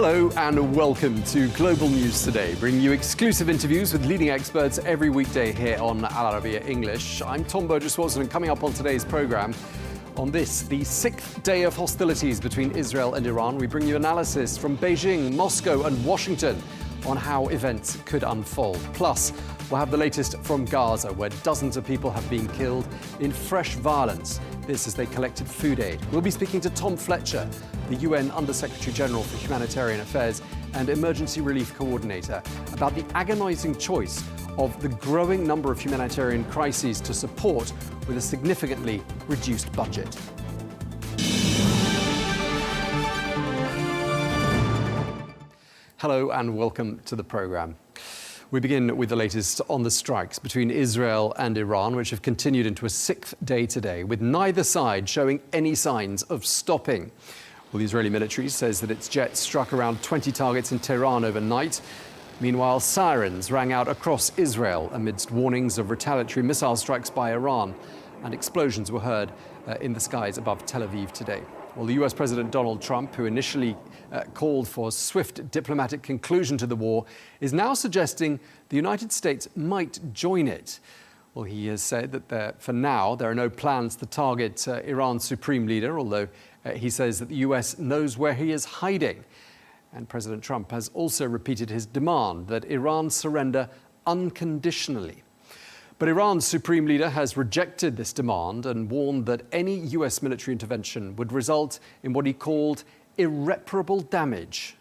Hello and welcome to Global News Today, bringing you exclusive interviews with leading experts every weekday here on Arabiya English. I'm Tom Burges Watson, and coming up on today's programme, on this, the 6th day of hostilities between Israel and Iran, we bring you analysis from Beijing, Moscow and Washington on how events could unfold. Plus, we'll have the latest from Gaza, where dozens of people have been killed in fresh violence. This as they collected food aid. We'll be speaking to Tom Fletcher, the UN Under-Secretary General for Humanitarian Affairs and Emergency Relief Coordinator, about the agonising choice of the growing number of humanitarian crises to support with a significantly reduced budget. Hello and welcome to the programme. We begin with the latest on the strikes between Israel and Iran, which have continued into a 6th day today, with neither side showing any signs of stopping. Well, the Israeli military says that its jets struck around 20 targets in Tehran overnight. Meanwhile, sirens rang out across Israel amidst warnings of retaliatory missile strikes by Iran, and explosions were heard in the skies above Tel Aviv today. Well, the US President Donald Trump, who initially called for a swift diplomatic conclusion to the war, is now suggesting the United States might join it. Well, he has said that for now there are no plans to target Iran's supreme leader, although he says that the US knows where he is hiding. And President Trump has also repeated his demand that Iran surrender unconditionally. But Iran's supreme leader has rejected this demand and warned that any US military intervention would result in what he called irreparable damage.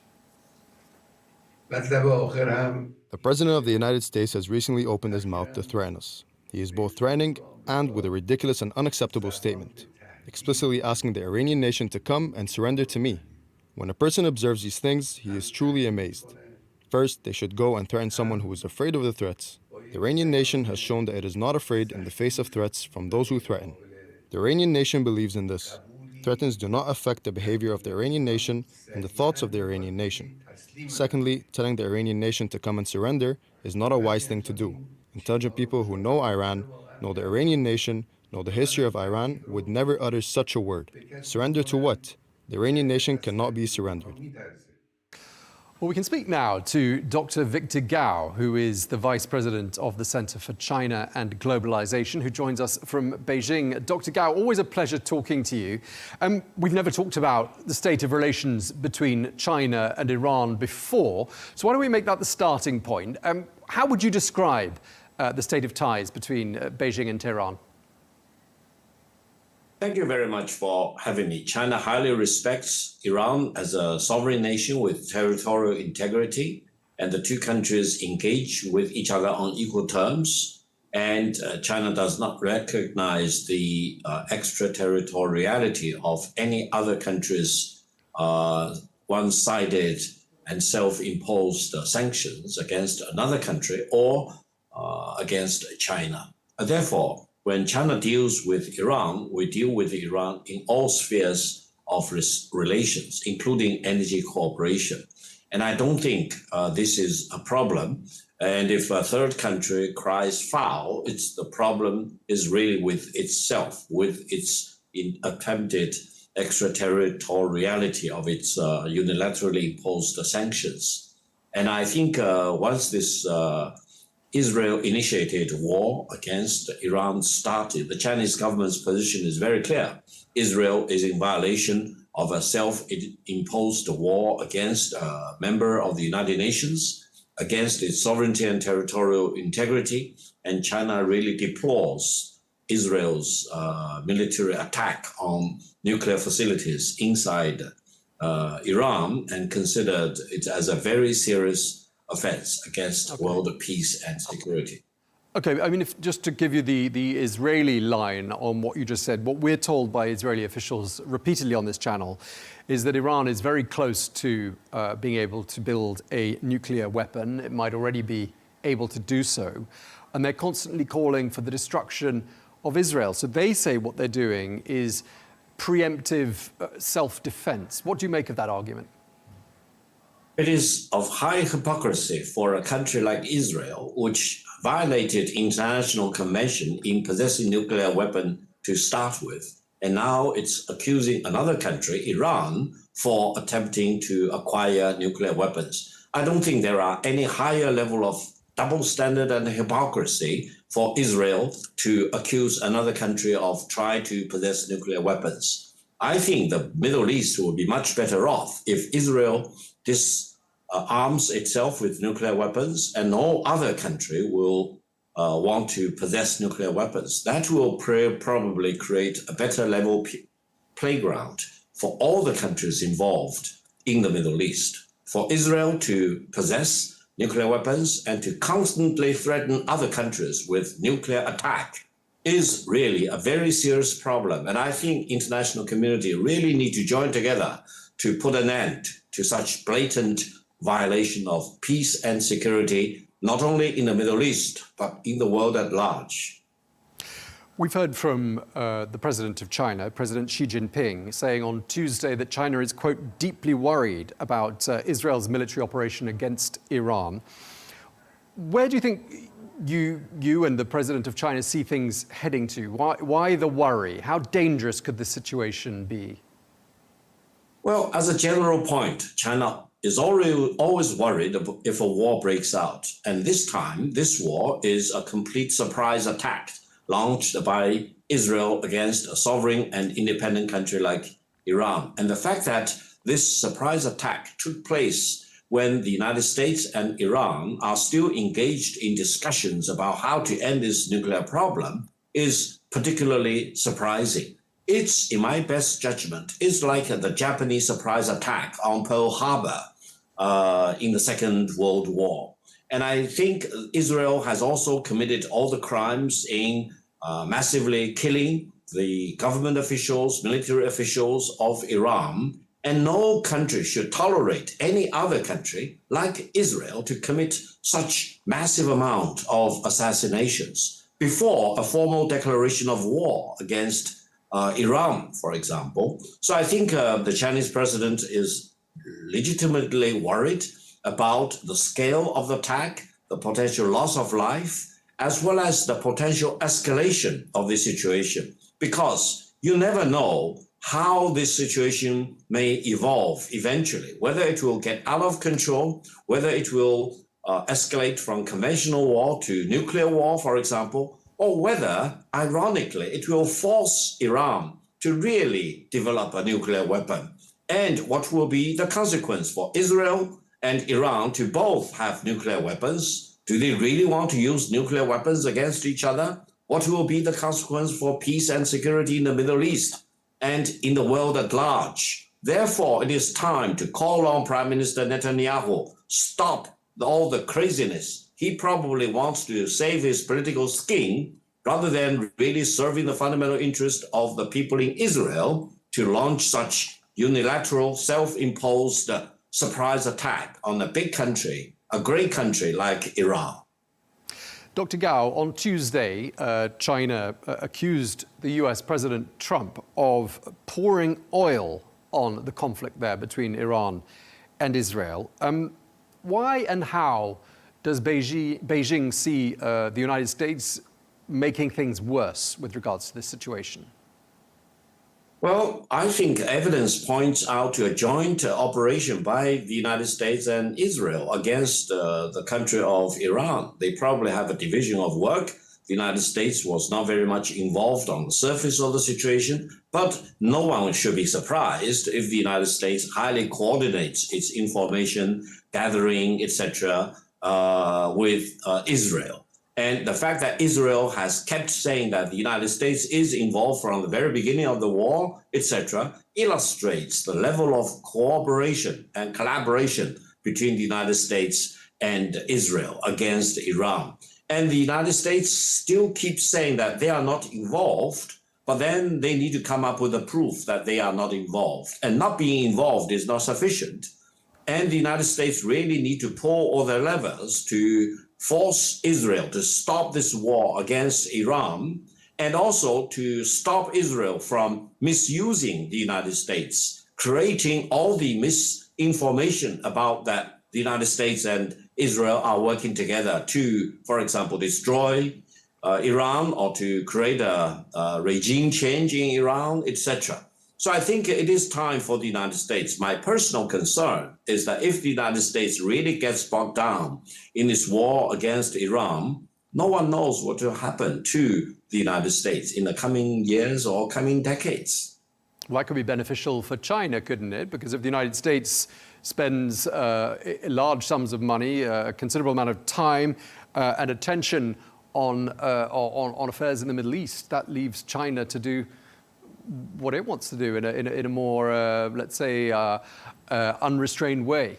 The President of the United States has recently opened his mouth to threaten us. He is both threatening and with a ridiculous and unacceptable statement, explicitly asking the Iranian nation to come and surrender to me. When a person observes these things, he is truly amazed. First, they should go and threaten someone who is afraid of the threats. The Iranian nation has shown that it is not afraid in the face of threats from those who threaten. The Iranian nation believes in this. Threats do not affect the behavior of the Iranian nation and the thoughts of the Iranian nation. Secondly, telling the Iranian nation to come and surrender is not a wise thing to do. Intelligent people who know Iran, know the Iranian nation, know the history of Iran, would never utter such a word. Surrender to what? The Iranian nation cannot be surrendered. Well, we can speak now to Dr. Victor Gao, who is the Vice President of the Center for China and Globalization, who joins us from Beijing. Dr. Gao, always a pleasure talking to you. We've never talked about the state of relations between China and Iran before, so why don't we make that the starting point? How would you describe the state of ties between Beijing and Tehran? Thank you very much for having me. China highly respects Iran as a sovereign nation with territorial integrity, and the two countries engage with each other on equal terms. And China does not recognize the extraterritoriality of any other country's one-sided and self-imposed sanctions against another country or against China. Therefore, when China deals with Iran, we deal with Iran in all spheres of relations, including energy cooperation. And I don't think this is a problem. And if a third country cries foul, the problem is really with itself, with its attempted extraterritoriality of its unilaterally imposed sanctions. And I think once this Israel-initiated war against Iran started, the Chinese government's position is very clear. Israel is in violation of a self-imposed war against a member of the United Nations, against its sovereignty and territorial integrity, and China really deplores Israel's military attack on nuclear facilities inside Iran and considered it as a very serious offense against world peace and security. Okay, I mean, just to give you the Israeli line on what you just said, what we're told by Israeli officials repeatedly on this channel is that Iran is very close to being able to build a nuclear weapon. It might already be able to do so. And they're constantly calling for the destruction of Israel. So they say what they're doing is preemptive self-defense. What do you make of that argument? It is of high hypocrisy for a country like Israel, which violated international convention in possessing nuclear weapon to start with. And now it's accusing another country, Iran, for attempting to acquire nuclear weapons. I don't think there are any higher level of double standard and hypocrisy for Israel to accuse another country of trying to possess nuclear weapons. I think the Middle East will be much better off if Israel disarms itself with nuclear weapons and no other country will want to possess nuclear weapons. That will probably create a better level playground for all the countries involved in the Middle East. For Israel to possess nuclear weapons and to constantly threaten other countries with nuclear attack is really a very serious problem. And I think international community really need to join together to put an end to such blatant violation of peace and security, not only in the Middle East, but in the world at large. We've heard from the president of China, President Xi Jinping, saying on Tuesday that China is, quote, deeply worried about Israel's military operation against Iran. Where do you think you and the president of China see things heading to? Why the worry? How dangerous could the situation be? Well, as a general point, China is always worried if a war breaks out. And this time, this war is a complete surprise attack launched by Israel against a sovereign and independent country like Iran. And the fact that this surprise attack took place when the United States and Iran are still engaged in discussions about how to end this nuclear problem is particularly surprising. It's, in my best judgment, it's like the Japanese surprise attack on Pearl Harbor in the Second World War. And I think Israel has also committed all the crimes in massively killing the government officials, military officials of Iran. And no country should tolerate any other country like Israel to commit such massive amount of assassinations before a formal declaration of war against Iran, for example. So I think the Chinese president is legitimately worried about the scale of the attack, the potential loss of life, as well as the potential escalation of the situation, because you never know how this situation may evolve eventually, whether it will get out of control, whether it will escalate from conventional war to nuclear war, for example, or whether, ironically, it will force Iran to really develop a nuclear weapon. And what will be the consequence for Israel and Iran to both have nuclear weapons? Do they really want to use nuclear weapons against each other? What will be the consequence for peace and security in the Middle East and in the world at large? Therefore, it is time to call on Prime Minister Netanyahu, stop all the craziness. He probably wants to save his political skin rather than really serving the fundamental interest of the people in Israel to launch such unilateral, self-imposed surprise attack on a big country, a great country like Iran. Dr. Gao, on Tuesday, China accused the US President Trump of pouring oil on the conflict there between Iran and Israel. Why and how does Beijing see the United States making things worse with regards to this situation? Well, I think evidence points out to a joint operation by the United States and Israel against the country of Iran. They probably have a division of work. The United States was not very much involved on the surface of the situation, but no one should be surprised if the United States highly coordinates its information gathering, etc., with Israel. And the fact that Israel has kept saying that the United States is involved from the very beginning of the war, etc., illustrates the level of cooperation and collaboration between the United States and Israel against Iran. And the United States still keeps saying that they are not involved, but then they need to come up with a proof that they are not involved. And not being involved is not sufficient. And the United States really need to pull all their levers to force Israel to stop this war against Iran, and also to stop Israel from misusing the United States, creating all the misinformation about that the United States and Israel are working together to, for example, destroy Iran or to create a regime change in Iran, etc. So I think it is time for the United States. My personal concern is that if the United States really gets bogged down in this war against Iran, no one knows what will happen to the United States in the coming years or coming decades. Well, that could be beneficial for China, couldn't it? Because if the United States spends large sums of money, a considerable amount of time and attention on affairs in the Middle East, that leaves China to do what it wants to do in a more, let's say, unrestrained way.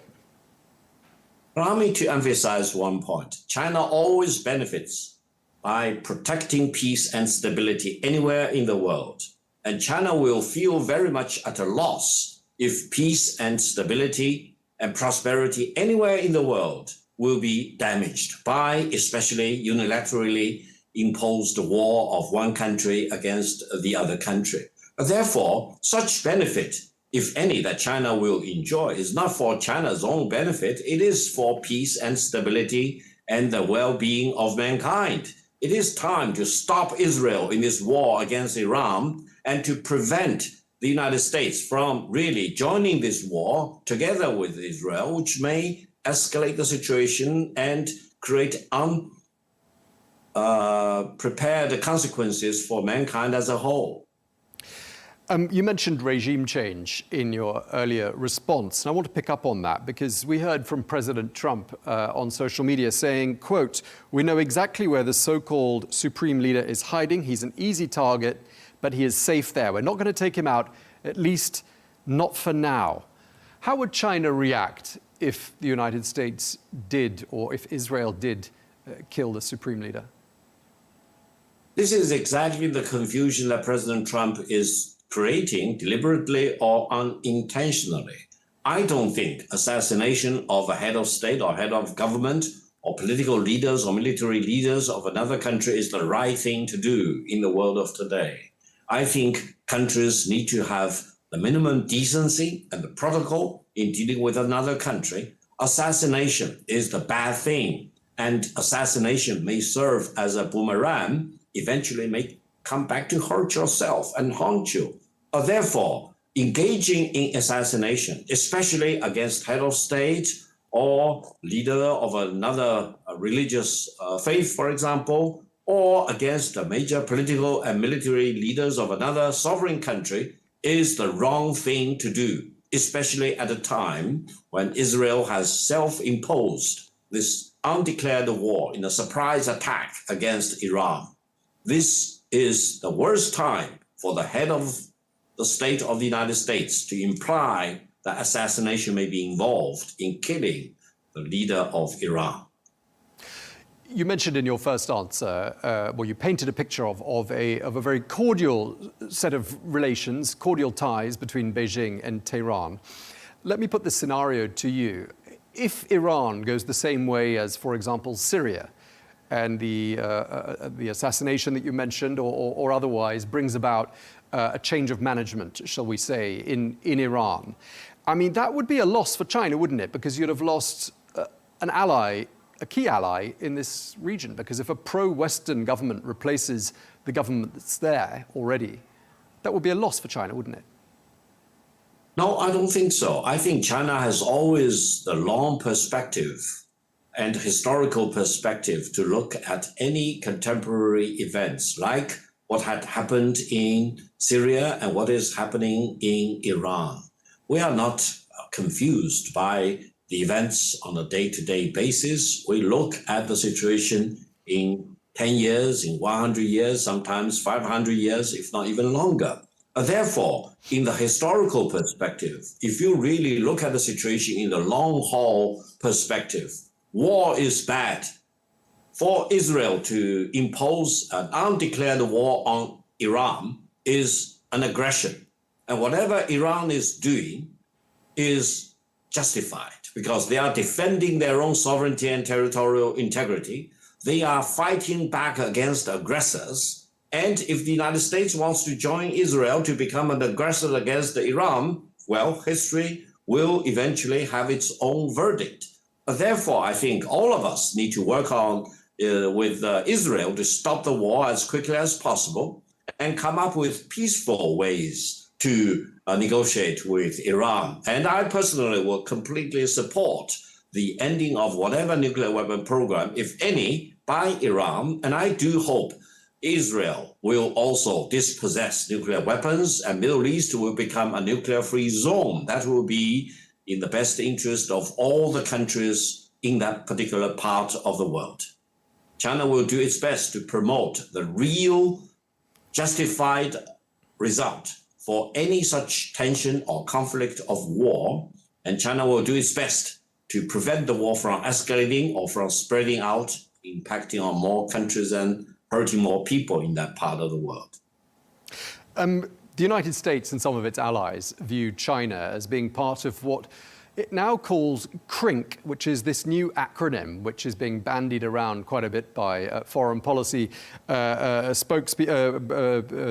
Allow me to emphasize one point. China always benefits by protecting peace and stability anywhere in the world. And China will feel very much at a loss if peace and stability and prosperity anywhere in the world will be damaged by especially unilaterally imposed war of one country against the other country. Therefore, such benefit, if any, that China will enjoy is not for China's own benefit. It is for peace and stability and the well-being of mankind. It is time to stop Israel in this war against Iran and to prevent the United States from really joining this war together with Israel, which may escalate the situation and create unprepared consequences for mankind as a whole. You mentioned regime change in your earlier response, and I want to pick up on that because we heard from President Trump on social media saying, quote, "We know exactly where the so-called supreme leader is hiding. He's an easy target, but he is safe there. We're not going to take him out, at least not for now." How would China react if the United States did, or if Israel did, kill the supreme leader? This is exactly the confusion that President Trump is creating deliberately or unintentionally. I don't think assassination of a head of state or head of government or political leaders or military leaders of another country is the right thing to do in the world of today. I think countries need to have the minimum decency and the protocol in dealing with another country. Assassination is the bad thing, and assassination may serve as a boomerang, eventually may come back to hurt yourself and haunt you. Therefore, engaging in assassination, especially against head of state or leader of another religious faith, for example, or against the major political and military leaders of another sovereign country, is the wrong thing to do, especially at a time when Israel has self-imposed this undeclared war in a surprise attack against Iran. This is the worst time for the head of the state of the United States to imply that assassination may be involved in killing the leader of Iran. You mentioned in your first answer, you painted a picture of a very cordial set of relations, cordial ties between Beijing and Tehran. Let me put this scenario to you. If Iran goes the same way as, for example, Syria, and the assassination that you mentioned or otherwise brings about a change of management, shall we say, in Iran, I mean, that would be a loss for China, wouldn't it? Because you'd have lost an ally, a key ally in this region. Because if a pro-Western government replaces the government that's there already, that would be a loss for China, wouldn't it? No, I don't think so. I think China has always the long perspective and historical perspective to look at any contemporary events like what had happened in Syria and what is happening in Iran. We are not confused by the events on a day-to-day basis. We look at the situation in 10 years, in 100 years, sometimes 500 years, if not even longer. Therefore, in the historical perspective, if you really look at the situation in the long-haul perspective, war is bad. For Israel to impose an undeclared war on Iran is an aggression. And whatever Iran is doing is justified because they are defending their own sovereignty and territorial integrity. They are fighting back against aggressors. And if the United States wants to join Israel to become an aggressor against Iran, well, history will eventually have its own verdict. Therefore, I think all of us need to work on with Israel to stop the war as quickly as possible and come up with peaceful ways to negotiate with Iran. And I personally will completely support the ending of whatever nuclear weapon program, if any, by Iran. And I do hope Israel will also dispossess nuclear weapons and Middle East will become a nuclear-free zone. That will be in the best interest of all the countries in that particular part of the world. China will do its best to promote the real justified result for any such tension or conflict of war, and China will do its best to prevent the war from escalating or from spreading out, impacting on more countries and hurting more people in that part of the world. The United States and some of its allies view China as being part of what it now calls Krink, which is this new acronym which is being bandied around quite a bit by foreign policy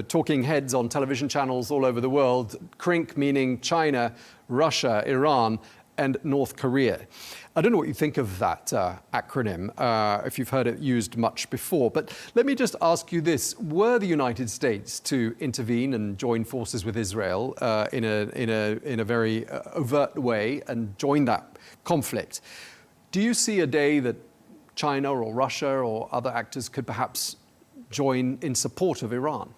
talking heads on television channels all over the world. Krink meaning China, Russia, Iran, and North Korea. I don't know what you think of that acronym, if you've heard it used much before, but let me just ask you this. Were the United States to intervene and join forces with Israel in a very overt way and join that conflict, do you see a day that China or Russia or other actors could perhaps join in support of Iran?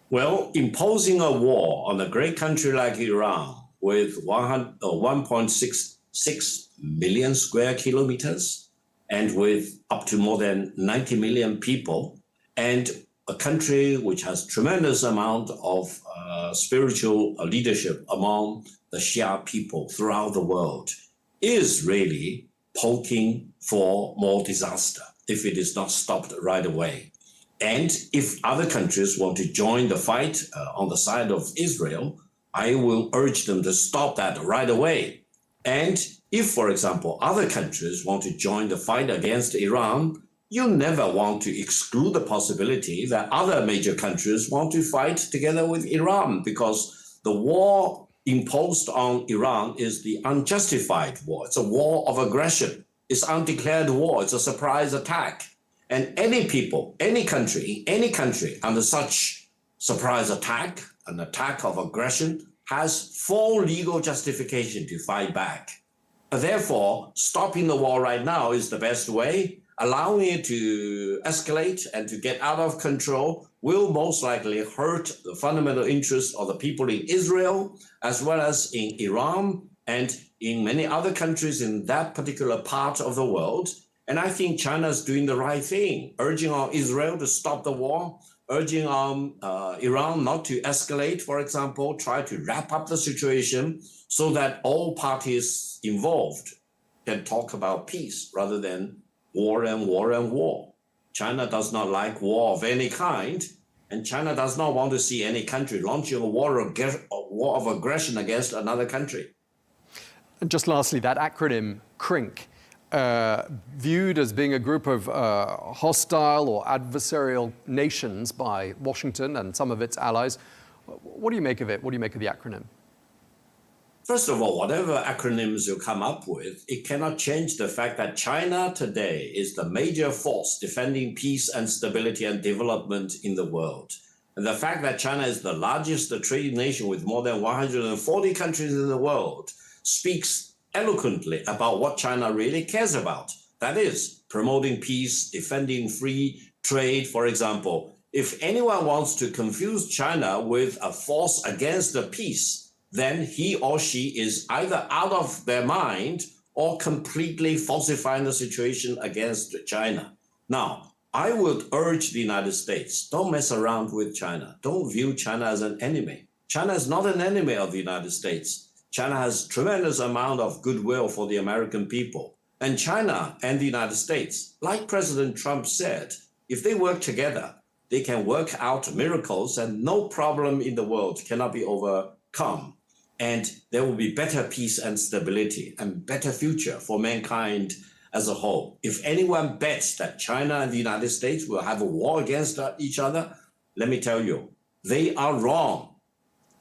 Well, imposing a war on a great country like Iran with 1.66 million square kilometers and with up to more than 90 million people, and a country which has tremendous amount of spiritual leadership among the Shia people throughout the world, is really poking for more disaster if it is not stopped right away. And if other countries want to join the fight on the side of Israel, I will urge them to stop that right away. And if, for example, other countries want to join the fight against Iran, you never want to exclude the possibility that other major countries want to fight together with Iran, because the war imposed on Iran is the unjustified war. It's a war of aggression. It's undeclared war. It's a surprise attack. And any people, any country under such surprise attack, an attack of aggression, has full legal justification to fight back. Therefore, stopping the war right now is the best way. Allowing it to escalate and to get out of control will most likely hurt the fundamental interests of the people in Israel, as well as in Iran and in many other countries in that particular part of the world. And I think China is doing the right thing, urging on Israel to stop the war, urging on Iran not to escalate, for example, try to wrap up the situation so that all parties involved can talk about peace rather than war and war and war. China does not like war of any kind, and China does not want to see any country launching a war of aggression against another country. And just lastly, that acronym, Krink, viewed as being a group of hostile or adversarial nations by Washington and some of its allies. What do you make of it? What do you make of the acronym? First of all, whatever acronyms you come up with, it cannot change the fact that China today is the major force defending peace and stability and development in the world. And the fact that China is the largest trading nation with more than 140 countries in the world speaks eloquently about what China really cares about. That is, promoting peace, defending free trade, for example. If anyone wants to confuse China with a force against the peace, then he or she is either out of their mind or completely falsifying the situation against China. Now, I would urge the United States, don't mess around with China. Don't view China as an enemy. China is not an enemy of the United States. China has tremendous amount of goodwill for the American people. And China and the United States, like President Trump said, if they work together, they can work out miracles and no problem in the world cannot be overcome. And there will be better peace and stability and better future for mankind as a whole. If anyone bets that China and the United States will have a war against each other, let me tell you, they are wrong.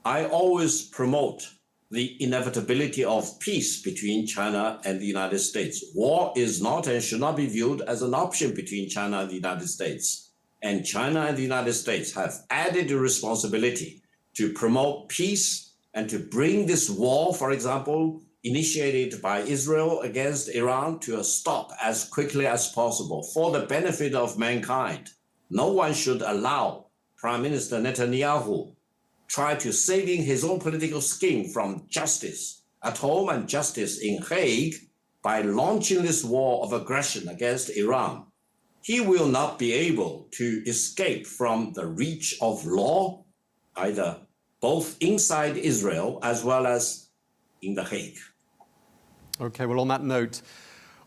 I always promote the inevitability of peace between China and the United States. War is not and should not be viewed as an option between China and the United States. And China and the United States have added the responsibility to promote peace and to bring this war, for example, initiated by Israel against Iran to a stop as quickly as possible for the benefit of mankind. No one should allow Prime Minister Netanyahu try to saving his own political scheme from justice at home and justice in Hague by launching this war of aggression against Iran. He will not be able to escape from the reach of law, either both inside Israel as well as in The Hague. Okay, well, on that note,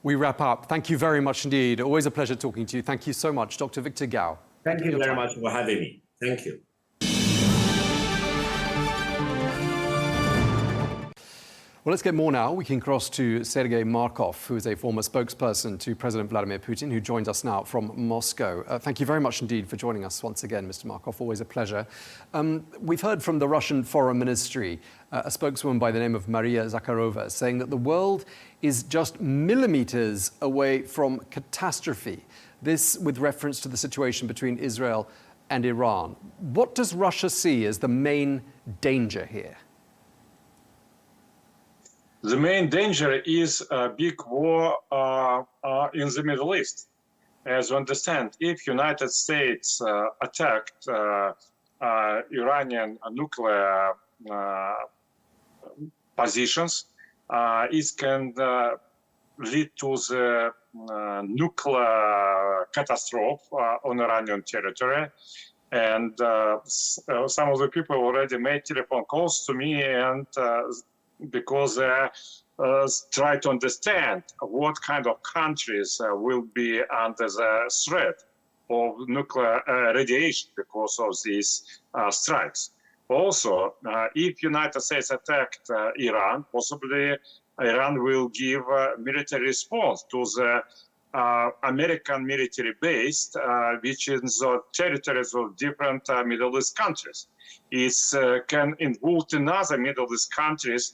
we wrap up. Thank you very much indeed. Always a pleasure talking to you. Thank you so much, Dr. Victor Gao. Thank you very much for having me. Thank you. Well, let's get more now. We can cross to Sergey Marov, who is a former spokesperson to President Vladimir Putin, who joins us now from Moscow. Thank you very much indeed for joining us once again, Mr. Markov. Always a pleasure. We've heard from the Russian Foreign Ministry, a spokeswoman by the name of Maria Zakharova, saying that the world is just millimeters away from catastrophe. This with reference to the situation between Israel and Iran. What does Russia see as the main danger here? The main danger is a big war in the Middle East. As you understand, if United States attacked Iranian nuclear positions, it can lead to the nuclear catastrophe on Iranian territory. And some of the people already made telephone calls to me, and because they try to understand what kind of countries will be under the threat of nuclear radiation because of these strikes. Also, if United States attacked Iran, possibly Iran will give a military response to the American military base, which is the territories of different Middle East countries. It can involve another Middle East countries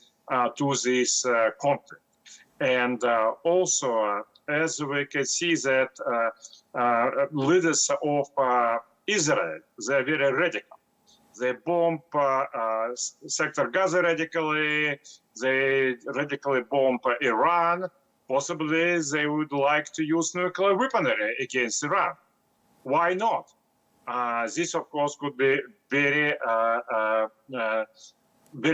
to this conflict. And also, as we can see that leaders of Israel, they're very radical. They bomb sector Gaza radically, they radically bomb Iran. Possibly they would like to use nuclear weaponry against Iran. Why not? This, of course, could be very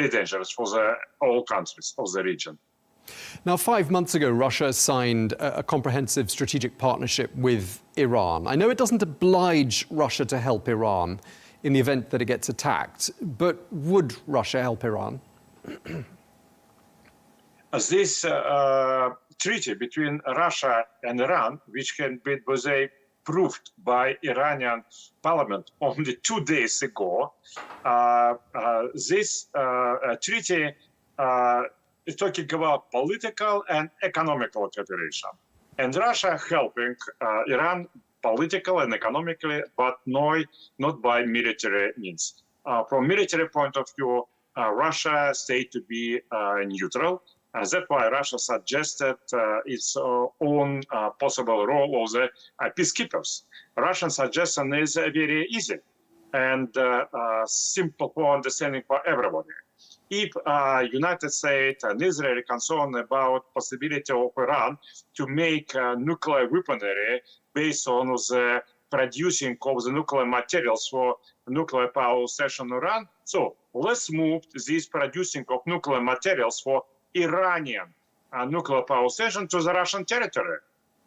dangerous for all countries of the region. Now, 5 months ago, Russia signed a comprehensive strategic partnership with Iran. I know it doesn't oblige Russia to help Iran in the event that it gets attacked, but would Russia help Iran? This treaty between Russia and Iran, which can be approved by Iranian parliament only 2 days ago, this treaty is talking about political and economical cooperation. And Russia helping Iran political and economically, but not by military means. From military point of view, Russia stayed to be neutral. And that's why Russia suggested its own possible role of the peacekeepers. Russian suggestion is very easy and simple for understanding for everybody. If United States and Israel are concerned about possibility of Iran to make nuclear weaponry based on the producing of the nuclear materials for nuclear power station in Iran, so let's move this producing of nuclear materials for Iranian nuclear power station to the Russian territory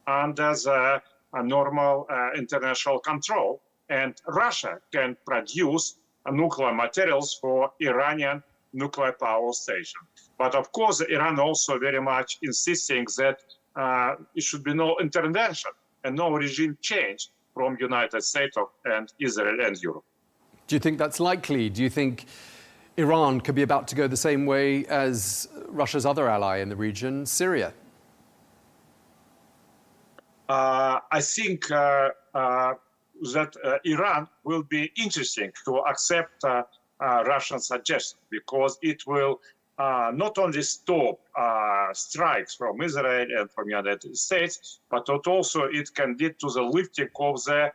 under the normal international control. And Russia can produce nuclear materials for Iranian nuclear power station. But of course, Iran also very much insisting that it should be no intervention and no regime change from United States and Israel and Europe. Do you think that's likely? Do you think Iran could be about to go the same way as Russia's other ally in the region, Syria? I think that Iran will be interesting to accept Russian suggestion because it will not only stop strikes from Israel and from United States, but also it can lead to the lifting of the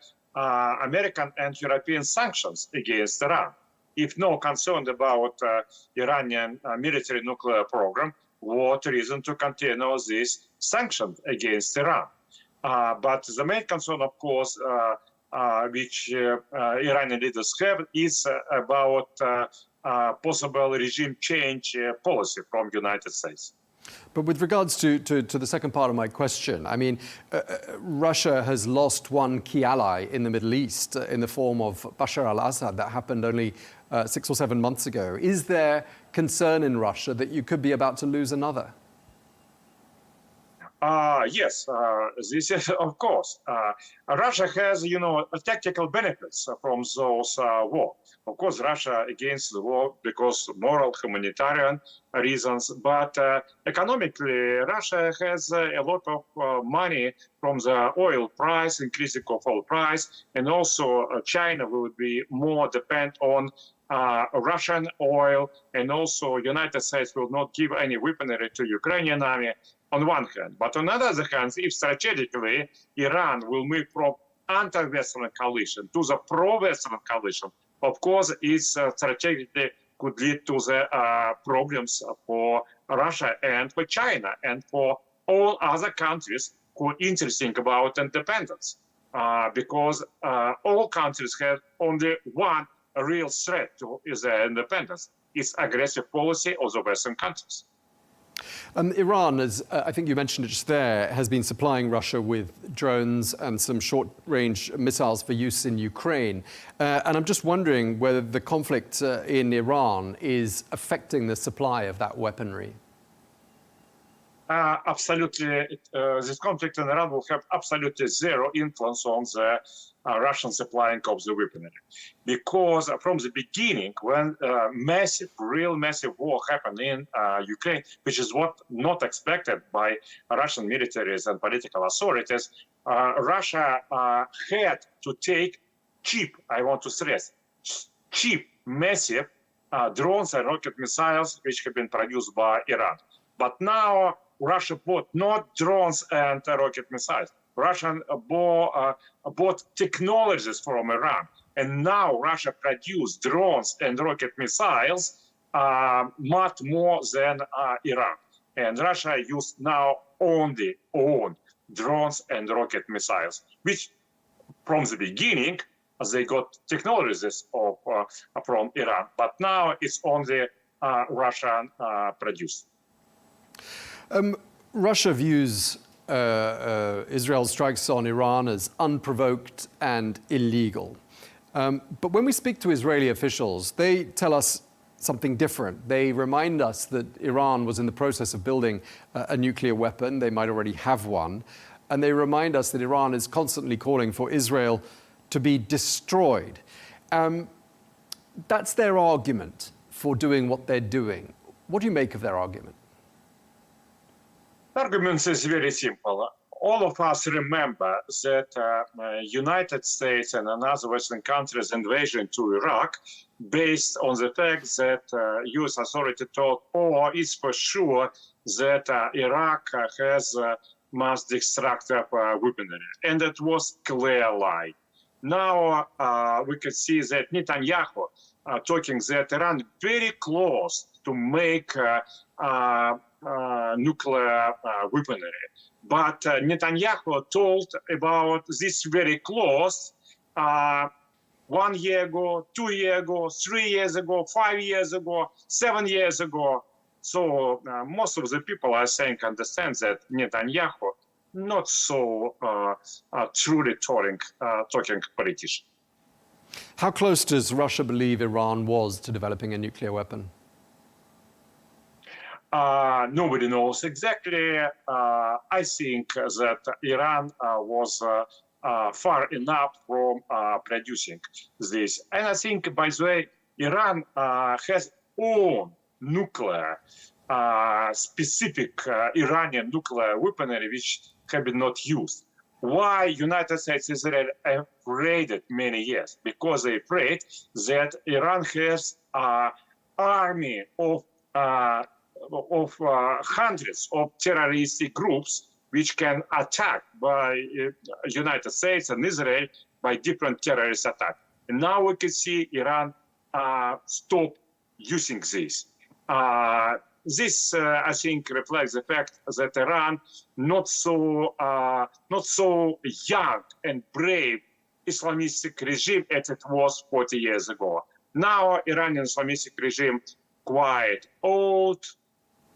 American and European sanctions against Iran. if no concern about Iranian military nuclear program, what reason to continue this sanctions against Iran? But the main concern, of course, which Iranian leaders have is about possible regime change policy from the United States. But with regards to the second part of my question, I mean, Russia has lost one key ally in the Middle East in the form of Bashar al-Assad. That happened only 6 or 7 months ago. Is there concern in Russia that you could be about to lose another? Yes, this is, of course. Russia has, tactical benefits from those war. Of course, Russia against the war because moral, humanitarian reasons, but economically, Russia has a lot of money from the oil price, increasing of oil price, and also China will be more dependent on Russian oil, and also United States will not give any weaponry to Ukrainian army on one hand. But on the other hand, if strategically Iran will move from anti-Western coalition to the pro-Western coalition, of course, it strategically could lead to the problems for Russia and for China and for all other countries who are interested about independence, because all countries have only one real threat to their independence. It's aggressive policy of the Western countries. Iran, as I think you mentioned it just there, has been supplying Russia with drones and some short-range missiles for use in Ukraine. And I'm just wondering whether the conflict in Iran is affecting the supply of that weaponry. Absolutely, this conflict in Iran will have absolutely zero influence on the Russian supplying of the weaponry, because from the beginning, when real massive war happened in Ukraine, which is what not expected by Russian militaries and political authorities, Russia had to take cheap, I want to stress, cheap, massive drones and rocket missiles, which have been produced by Iran. But now Russia bought not drones and rocket missiles. Russia bought technologies from Iran. And now Russia produced drones and rocket missiles much more than Iran. And Russia used now only own drones and rocket missiles, which from the beginning, they got technologies from Iran. But now it's only Russian produced. Russia views Israel's strikes on Iran as unprovoked and illegal. But when we speak to Israeli officials, they tell us something different. They remind us that Iran was in the process of building a nuclear weapon. They might already have one. And they remind us that Iran is constantly calling for Israel to be destroyed. That's their argument for doing what they're doing. What do you make of their argument? The argument is very simple. All of us remember that United States and other Western countries' invasion to Iraq based on the fact that U.S. authority told, it's for sure that Iraq has mass destructive weaponry. And it was clear lie. Now we can see that Netanyahu talking that Iran very close to make nuclear weaponry. But Netanyahu told about this very close 1 year ago, 2 years ago, 3 years ago, 5 years ago, 7 years ago. So most of the people are saying understand that Netanyahu not so truly talking politician. How close does Russia believe Iran was to developing a nuclear weapon? Nobody knows exactly. I think that Iran was far enough from producing this. And I think, by the way, Iran has own nuclear, specific Iranian nuclear weaponry, which have been not used. Why United States and Israel afraid it many years? Because they afraid that Iran has army of hundreds of terroristic groups which can attack by United States and Israel by different terrorist attacks. And now we can see Iran stop using this. This, I think, reflects the fact that Iran, not so young and brave Islamistic regime as it was 40 years ago. Now, Iranian Islamistic regime quite old,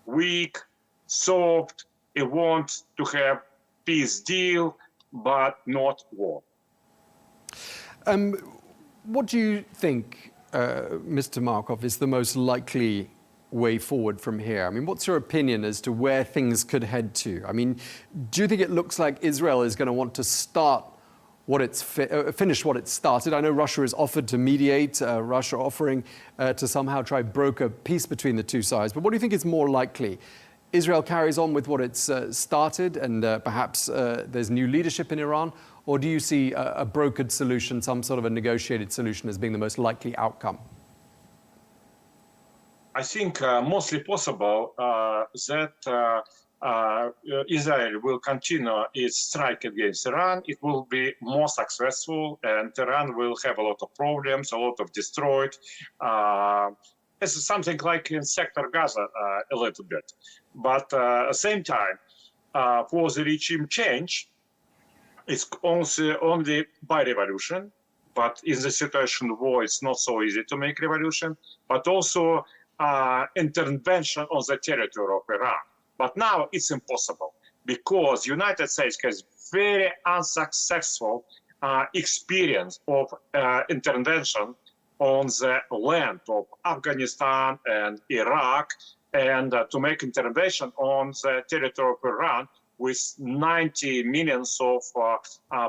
weak, soft. It wants to have peace deal, but not war. What do you think, Mr. Markov, is the most likely way forward from here? I mean, what's your opinion as to where things could head to? I mean, do you think it looks like Israel is going to want to start what it's finish what it started? I know Russia has offered to mediate, Russia offering to somehow try broker peace between the two sides. But what do you think is more likely? Israel carries on with what it's started and perhaps there's new leadership in Iran? Or do you see a brokered solution, some sort of a negotiated solution as being the most likely outcome? I think mostly possible that Israel will continue its strike against Iran. It will be more successful, and Iran will have a lot of problems, a lot of destroyed. It's something like in sector Gaza a little bit. But at the same time, for the regime change, it's also only by revolution. But in the situation of war, it's not so easy to make revolution. But also intervention on the territory of Iran. But now it's impossible because United States has very unsuccessful experience of intervention on the land of Afghanistan and Iraq, and to make intervention on the territory of Iran with 90 millions of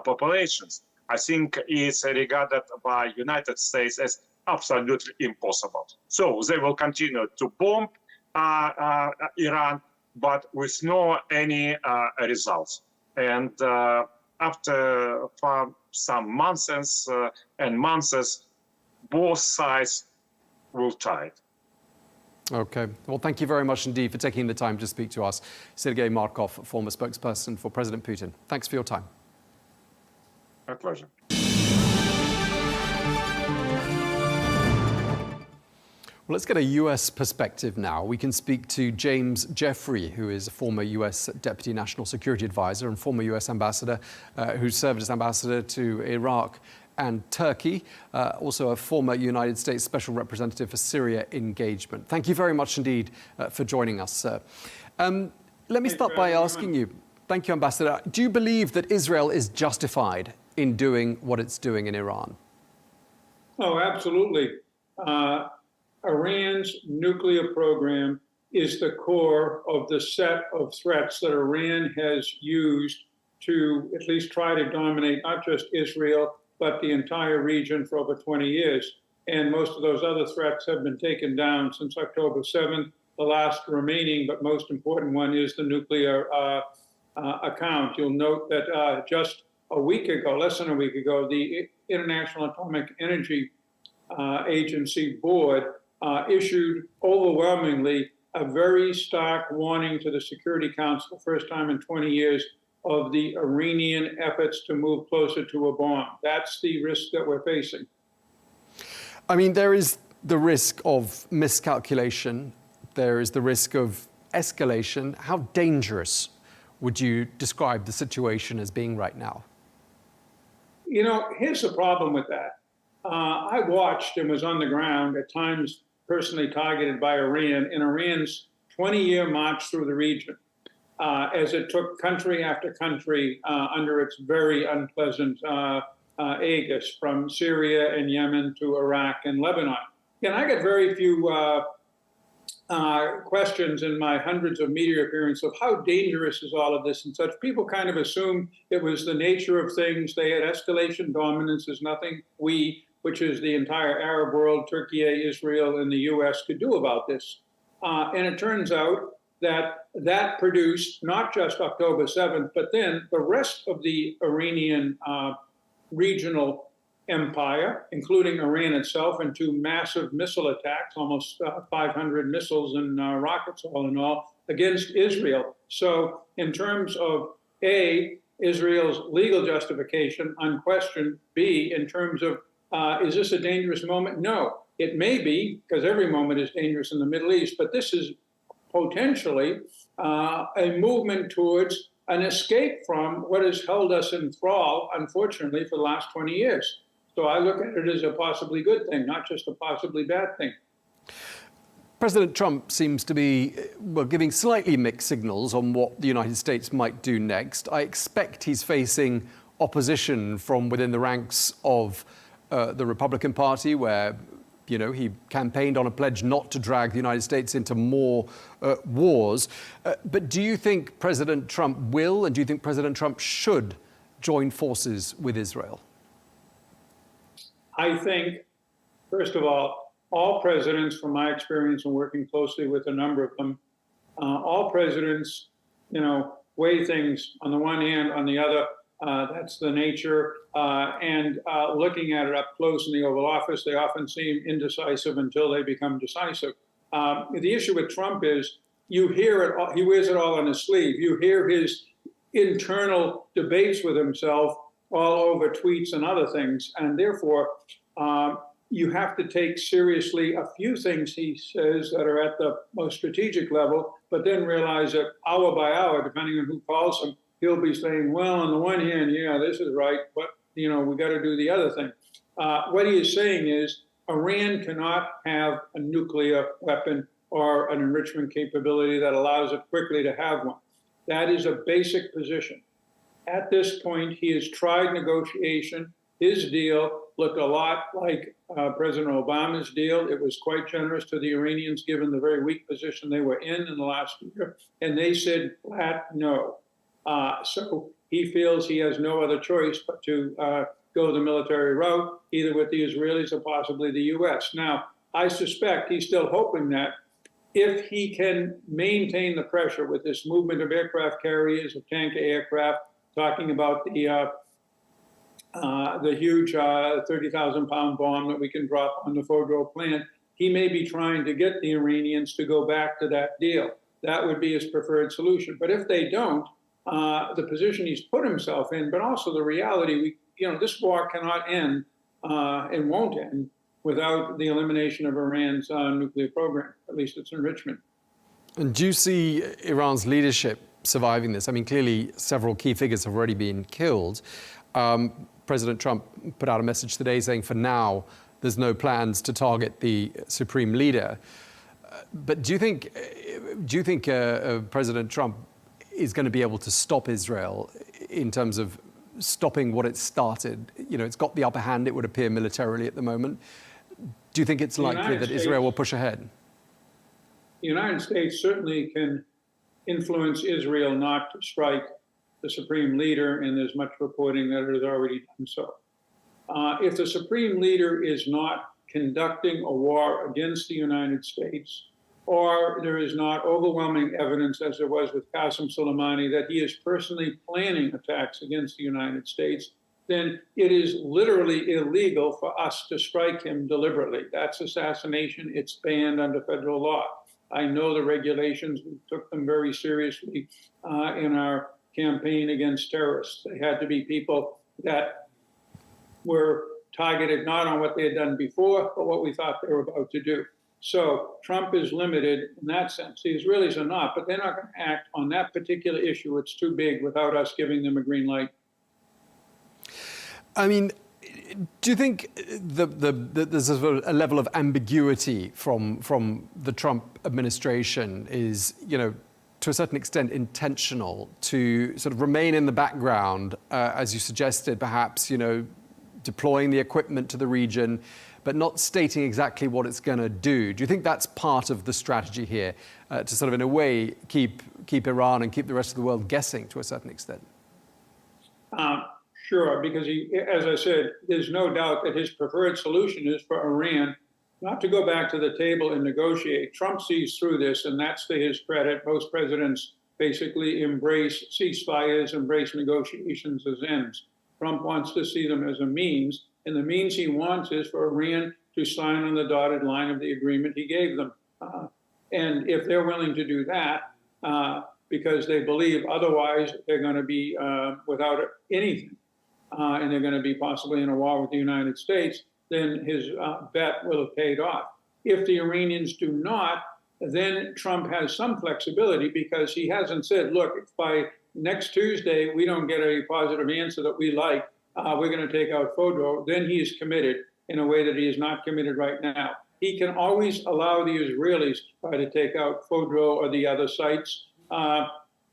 populations. I think is regarded by United States as absolutely impossible. So they will continue to bomb Iran, but with no any results. And after some months and months, both sides will tie. Okay. Well, thank you very much indeed for taking the time to speak to us. Sergey Marov, former spokesperson for President Putin. Thanks for your time. My pleasure. Well, let's get a US perspective now. We can speak to James Jeffrey, who is a former US Deputy National Security Advisor and former US Ambassador who served as Ambassador to Iraq and Turkey, also a former United States Special Representative for Syria engagement. Thank you very much indeed for joining us, sir. Let me start by asking you, thank you, Ambassador, do you believe that Israel is justified in doing what it's doing in Iran? Oh, absolutely. Iran's nuclear program is the core of the set of threats that Iran has used to at least try to dominate not just Israel, but the entire region for over 20 years. And most of those other threats have been taken down since October 7th. The last remaining, but most important one is the nuclear account. You'll note that just a week ago, less than a week ago, the International Atomic Energy Agency board issued overwhelmingly a very stark warning to the Security Council, first time in 20 years, of the Iranian efforts to move closer to a bomb. That's the risk that we're facing. I mean, there is the risk of miscalculation. There is the risk of escalation. How dangerous would you describe the situation as being right now? You know, here's the problem with that. I watched and was on the ground, at times personally targeted by Iran, in Iran's 20-year march through the region, as it took country after country under its very unpleasant aegis, from Syria and Yemen to Iraq and Lebanon. And I got very few questions in my hundreds of media appearances of how dangerous is all of this and such. People kind of assumed it was the nature of things. They had escalation dominance. There's nothing we, which is the entire Arab world, Turkey, Israel, and the US, could do about this. And it turns out that that produced not just October 7th, but then the rest of the Iranian regional empire, including Iran itself, and two massive missile attacks, almost 500 missiles and rockets all in all, against Israel. So in terms of A, Israel's legal justification, unquestioned. B, in terms of, is this a dangerous moment? No. It may be, because every moment is dangerous in the Middle East, but this is potentially a movement towards an escape from what has held us in thrall, unfortunately, for the last 20 years. So I look at it as a possibly good thing, not just a possibly bad thing. President Trump seems to be, well, giving slightly mixed signals on what the United States might do next. I expect he's facing opposition from within the ranks of the Republican Party, where he campaigned on a pledge not to drag the United States into more wars. But do you think President Trump will, and do you think President Trump should join forces with Israel? I think, first of all presidents, from my experience and working closely with a number of them, all presidents, weigh things on the one hand, on the other. That's the nature. And looking at it up close in the Oval Office, they often seem indecisive until they become decisive. The issue with Trump is you hear it, he wears it all on his sleeve. You hear his internal debates with himself all over tweets and other things. And therefore, you have to take seriously a few things he says that are at the most strategic level, but then realize that hour by hour, depending on who calls him, he'll be saying, well, on the one hand, yeah, this is right, but, we got to do the other thing. What he is saying is Iran cannot have a nuclear weapon or an enrichment capability that allows it quickly to have one. That is a basic position. At this point, he has tried negotiation. His deal looked a lot like President Obama's deal. It was quite generous to the Iranians, given the very weak position they were in the last year. And they said flat no. So he feels he has no other choice but to go the military route, either with the Israelis or possibly the U.S. Now, I suspect he's still hoping that if he can maintain the pressure with this movement of aircraft carriers, of tanker aircraft, talking about the huge 30,000-pound bomb that we can drop on the Fordo plant, he may be trying to get the Iranians to go back to that deal. That would be his preferred solution. But if they don't, the position he's put himself in, but also the reality, this war cannot end and won't end without the elimination of Iran's nuclear program, at least its enrichment. And do you see Iran's leadership surviving this? I mean, clearly several key figures have already been killed. President Trump put out a message today saying for now there's no plans to target the supreme leader. But do you think President Trump is going to be able to stop Israel in terms of stopping what it started? It's got the upper hand, it would appear, militarily at the moment. Do you think it's likely that Israel will push ahead? The United States certainly can influence Israel not to strike the supreme leader, and there's much reporting that it has already done so. If the supreme leader is not conducting a war against the United States, or there is not overwhelming evidence, as there was with Qasem Soleimani, that he is personally planning attacks against the United States, then it is literally illegal for us to strike him deliberately. That's assassination. It's banned under federal law. I know the regulations. We took them very seriously in our campaign against terrorists. They had to be people that were targeted not on what they had done before, but what we thought they were about to do. So Trump is limited in that sense. The Israelis are not, but they're not going to act on that particular issue. It's too big without us giving them a green light. I mean, do you think there's a level of ambiguity from the Trump administration is, to a certain extent intentional to sort of remain in the background, as you suggested, perhaps, deploying the equipment to the region, but not stating exactly what it's going to do? Do you think that's part of the strategy here, to sort of, in a way, keep Iran and keep the rest of the world guessing to a certain extent? Sure, because as I said, there's no doubt that his preferred solution is for Iran not to go back to the table and negotiate. Trump sees through this, and that's to his credit. Most presidents basically embrace ceasefires, embrace negotiations as ends. Trump wants to see them as a means, and the means he wants is for Iran to sign on the dotted line of the agreement he gave them. And if they're willing to do that, because they believe otherwise they're going to be without anything, and they're going to be possibly in a war with the United States, then his bet will have paid off. If the Iranians do not, then Trump has some flexibility because he hasn't said, look, if by next Tuesday we don't get a positive answer that we like, we're going to take out Fordo. Then he is committed in a way that he is not committed right now. He can always allow the Israelis to try to take out Fordo or the other sites.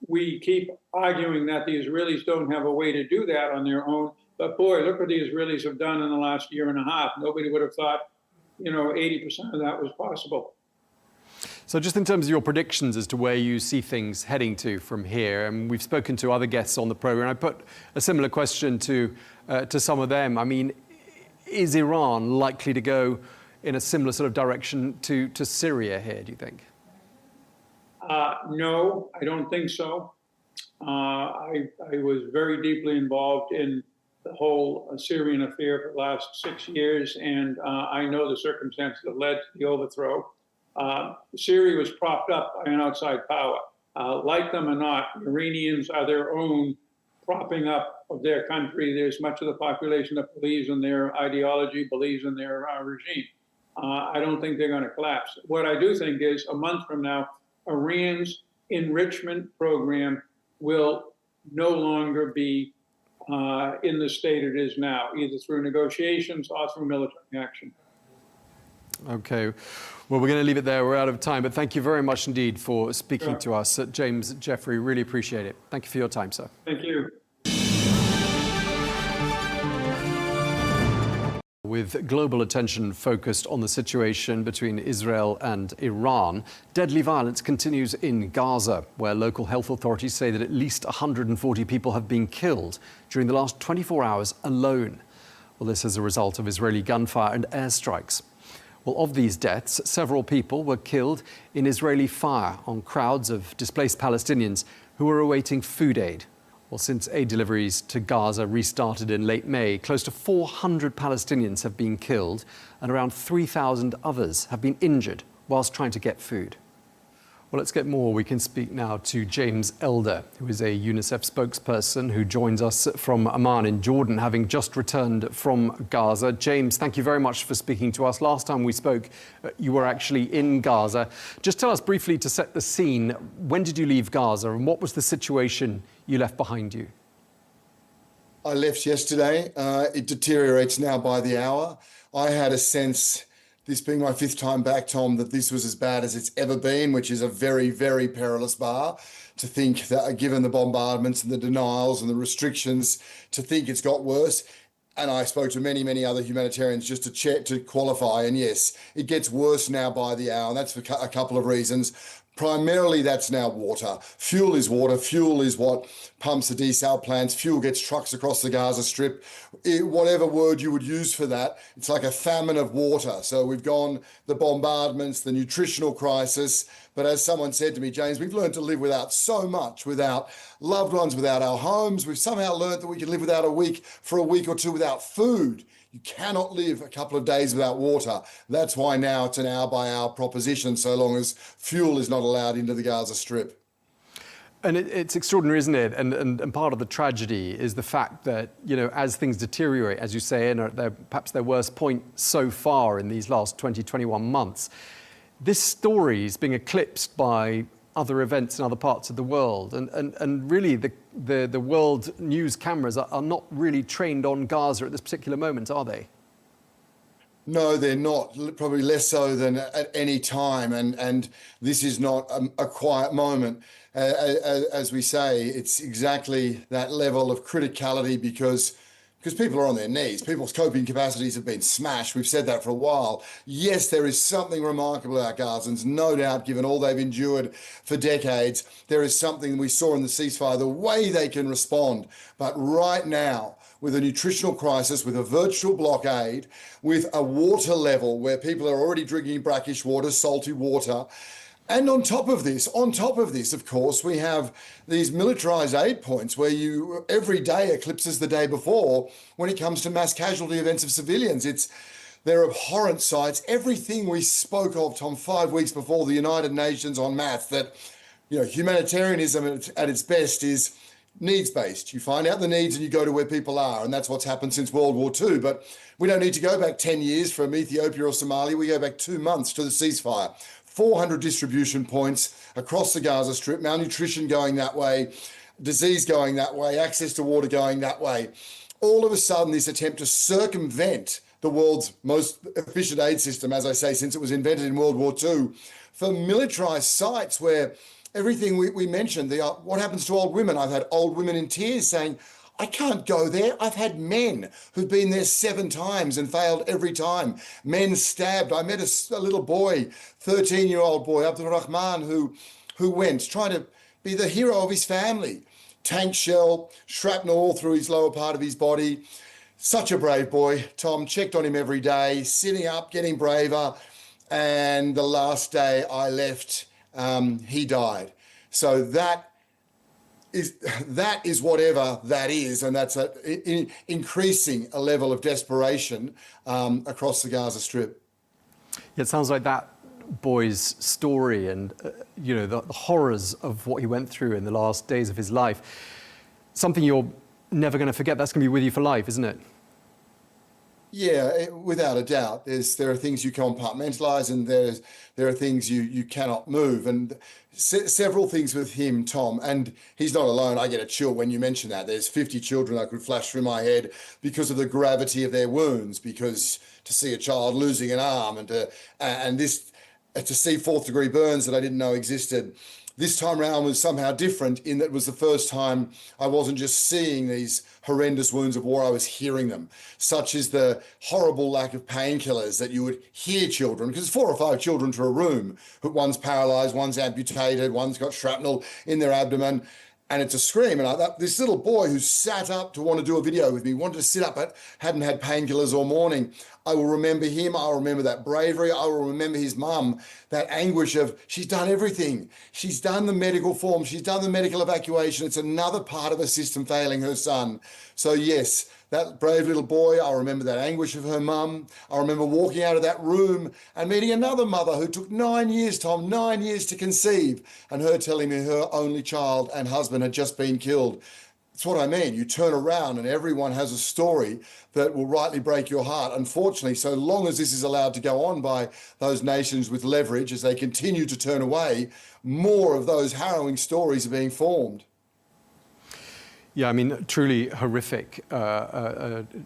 We keep arguing that the Israelis don't have a way to do that on their own. But boy, look what the Israelis have done in the last year and a half. Nobody would have thought, 80% of that was possible. So just in terms of your predictions as to where you see things heading to from here, and we've spoken to other guests on the program, I put a similar question to some of them. I mean, is Iran likely to go in a similar sort of direction to Syria here, do you think? No, I don't think so. I was very deeply involved in the whole Syrian affair for the last 6 years, and I know the circumstances that led to the overthrow. Syria was propped up by an outside power. Like them or not, Iranians are their own propping up of their country. There's much of the population that believes in their ideology, believes in their regime. I don't think they're going to collapse. What I do think is a month from now, Iran's enrichment program will no longer be in the state it is now, either through negotiations or through military action. Okay. Well, we're going to leave it there. We're out of time. But thank you very much indeed for speaking to us. James Jeffrey, really appreciate it. Thank you for your time, sir. Thank you. With global attention focused on the situation between Israel and Iran, deadly violence continues in Gaza, where local health authorities say that at least 140 people have been killed during the last 24 hours alone. Well, this is a result of Israeli gunfire and airstrikes. Well, of these deaths, several people were killed in Israeli fire on crowds of displaced Palestinians who were awaiting food aid. Well, since aid deliveries to Gaza restarted in late May, close to 400 Palestinians have been killed and around 3,000 others have been injured whilst trying to get food. Well, let's get more. We can speak now to James Elder, who is a UNICEF spokesperson who joins us from Amman in Jordan, having just returned from Gaza. James, thank you very much for speaking to us. Last time we spoke, you were actually in Gaza. Just tell us briefly, to set the scene, when did you leave Gaza and what was the situation you left behind you? I left yesterday. It deteriorates now by the hour. I had a sense, this being my 5th time back, Tom, that this was as bad as it's ever been, which is a very, very perilous bar. To think that, given the bombardments and the denials and the restrictions, to think it's got worse. And I spoke to many, many other humanitarians just to check, to qualify. And yes, it gets worse now by the hour. And that's for a couple of reasons. Primarily, that's now water. Fuel is water. Fuel is what pumps the desal plants. Fuel gets trucks across the Gaza Strip. Whatever word you would use for that, it's like a famine of water. So we've gone the bombardments, the nutritional crisis. But as someone said to me, James, we've learned to live without so much, without loved ones, without our homes. We've somehow learned that we can live without a week or two without food. You cannot live a couple of days without water. That's why now it's an hour-by-hour proposition, so long as fuel is not allowed into the Gaza Strip. And it's extraordinary, isn't it? And part of the tragedy is the fact that, as things deteriorate, as you say, and are perhaps their worst point so far in these last 21 months, this story is being eclipsed by other events in other parts of the world. And really, the world news cameras are not really trained on Gaza at this particular moment, are they? No, they're not. Probably less so than at any time. And this is not a quiet moment. As we say, it's exactly that level of criticality because people are on their knees. People's coping capacities have been smashed. We've said that for a while. Yes, there is something remarkable about Gazans, no doubt, given all they've endured for decades. There is something we saw in the ceasefire, the way they can respond. But right now, with a nutritional crisis, with a virtual blockade, with a water level where people are already drinking brackish water, salty water, and on top of this, of course, we have these militarized aid points where every day eclipses the day before when it comes to mass casualty events of civilians. They're abhorrent sights. Everything we spoke of, Tom, 5 weeks before the United Nations en masse, that humanitarianism at its best is needs-based. You find out the needs and you go to where people are, and that's what's happened since World War II. But we don't need to go back 10 years from Ethiopia or Somalia. We go back 2 months to the ceasefire. 400 distribution points across the Gaza Strip, malnutrition going that way, disease going that way, access to water going that way. All of a sudden, this attempt to circumvent the world's most efficient aid system, as I say, since it was invented in World War II, for militarized sites where everything we mentioned, what happens to old women? I've had old women in tears saying, I can't go there. I've had men who've been there 7 times and failed every time. Men stabbed. I met a little boy, 13-year-old boy, Abdul Rahman, who went, trying to be the hero of his family. Tank shell, shrapnel all through his lower part of his body. Such a brave boy. Tom checked on him every day, sitting up, getting braver. And the last day I left, he died. So that is whatever that is, and that's increasing a level of desperation across the Gaza Strip. It sounds like that boy's story and the horrors of what he went through in the last days of his life, something you're never going to forget. That's going to be with you for life, isn't it? Yeah, without a doubt. There are things you compartmentalize, and there are things you cannot move. And several things with him, Tom, and he's not alone. I get a chill when you mention that. There's 50 children that could flash through my head because of the gravity of their wounds, because to see a child losing an arm and to see 4th-degree burns that I didn't know existed. This time around was somehow different in that it was the first time I wasn't just seeing these horrendous wounds of war, I was hearing them, such as the horrible lack of painkillers that you would hear children, because 4 or 5 children to a room, one's paralyzed, one's amputated, one's got shrapnel in their abdomen, and it's a scream. And this little boy who sat up to want to do a video with me, wanted to sit up, but hadn't had painkillers all morning. I will remember him. I'll remember that bravery. I will remember his mum, that anguish of, she's done everything. She's done the medical form. She's done the medical evacuation. It's another part of a system failing her son. So yes, that brave little boy, I'll remember that anguish of her mum. I remember walking out of that room and meeting another mother who took 9 years, Tom, 9 years to conceive, and her telling me her only child and husband had just been killed. That's what I mean. You turn around and everyone has a story that will rightly break your heart. Unfortunately, so long as this is allowed to go on by those nations with leverage, as they continue to turn away, more of those harrowing stories are being formed. Yeah, I mean, truly horrific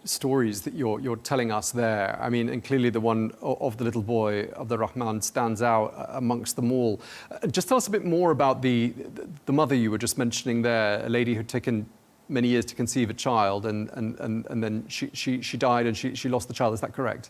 stories that you're telling us there. I mean, and clearly the one of the little boy, of the Rahman, stands out amongst them all. Just tell us a bit more about the mother you were just mentioning there, a lady who'd taken many years to conceive a child, and then she died and she lost the child. Is that correct?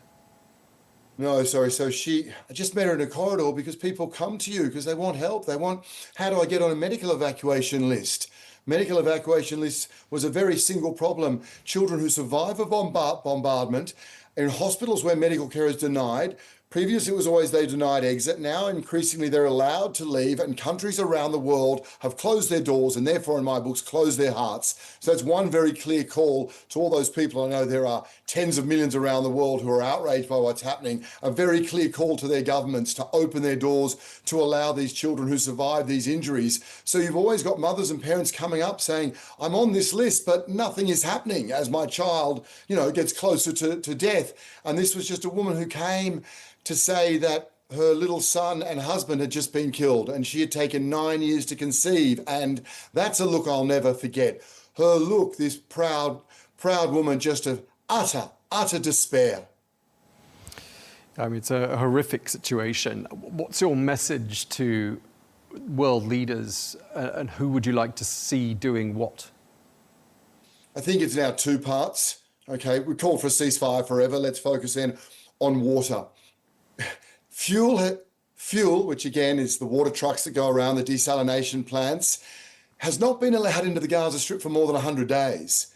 No, sorry. So I just met her in a corridor because people come to you because they want help. They want, how do I get on a medical evacuation list? Medical evacuation list was a very single problem. Children who survive a bombardment in hospitals where medical care is denied. Previously, it was always they denied exit. Now, increasingly, they're allowed to leave, and countries around the world have closed their doors and therefore, in my books, closed their hearts. So it's one very clear call to all those people. I know there are tens of millions around the world who are outraged by what's happening. A very clear call to their governments to open their doors to allow these children who survive these injuries. So you've always got mothers and parents coming up saying, I'm on this list, but nothing is happening as my child, gets closer to death. And this was just a woman who came to say that her little son and husband had just been killed and she had taken 9 years to conceive. And that's a look I'll never forget. Her look, this proud woman, just of utter despair. I mean, it's a horrific situation. What's your message to world leaders, and who would you like to see doing what? I think it's now 2 parts. Okay, we called for a ceasefire forever. Let's focus in on water. Fuel, which again is the water trucks that go around, the desalination plants, has not been allowed into the Gaza Strip for more than 100 days.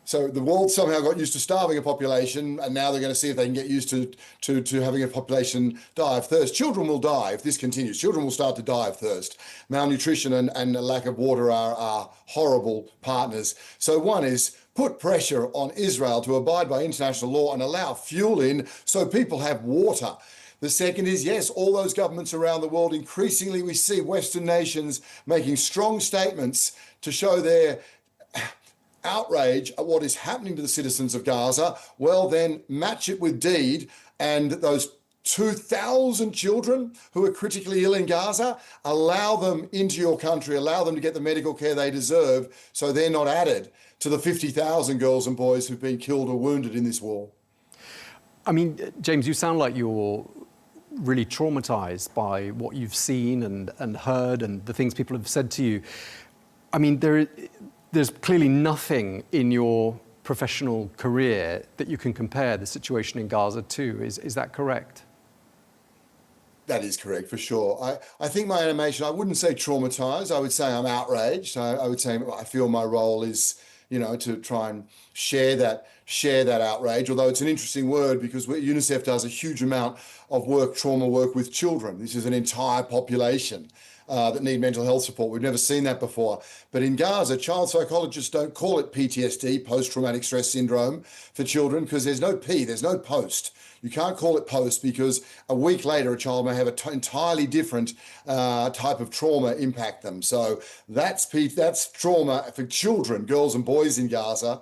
So the world somehow got used to starving a population, and now they're going to see if they can get used to having a population die of thirst. Children will die if this continues. Children will start to die of thirst. Malnutrition and a lack of water are horrible partners. So one is put pressure on Israel to abide by international law and allow fuel in so people have water. The second is, yes, all those governments around the world, increasingly we see Western nations making strong statements to show their outrage at what is happening to the citizens of Gaza. Well, then match it with deed, and those 2,000 children who are critically ill in Gaza, allow them into your country, allow them to get the medical care they deserve, so they're not added to the 50,000 girls and boys who've been killed or wounded in this war. I mean, James, you sound like you're really traumatized by what you've seen and heard and the things people have said to you. I mean, there's clearly nothing in your professional career that you can compare the situation in Gaza to. Is that correct? That is correct, for sure. I think my animation, I wouldn't say traumatized. I would say I'm outraged. I would say I feel my role is, to try and share that outrage, although it's an interesting word because UNICEF does a huge amount of trauma work with children. This is an entire population that need mental health support. We've never seen that before. But in Gaza, child psychologists don't call it PTSD, post-traumatic stress syndrome, for children because there's no P, there's no post. You can't call it post because a week later, a child may have an entirely different type of trauma impact them. So that's trauma for children, girls and boys in Gaza.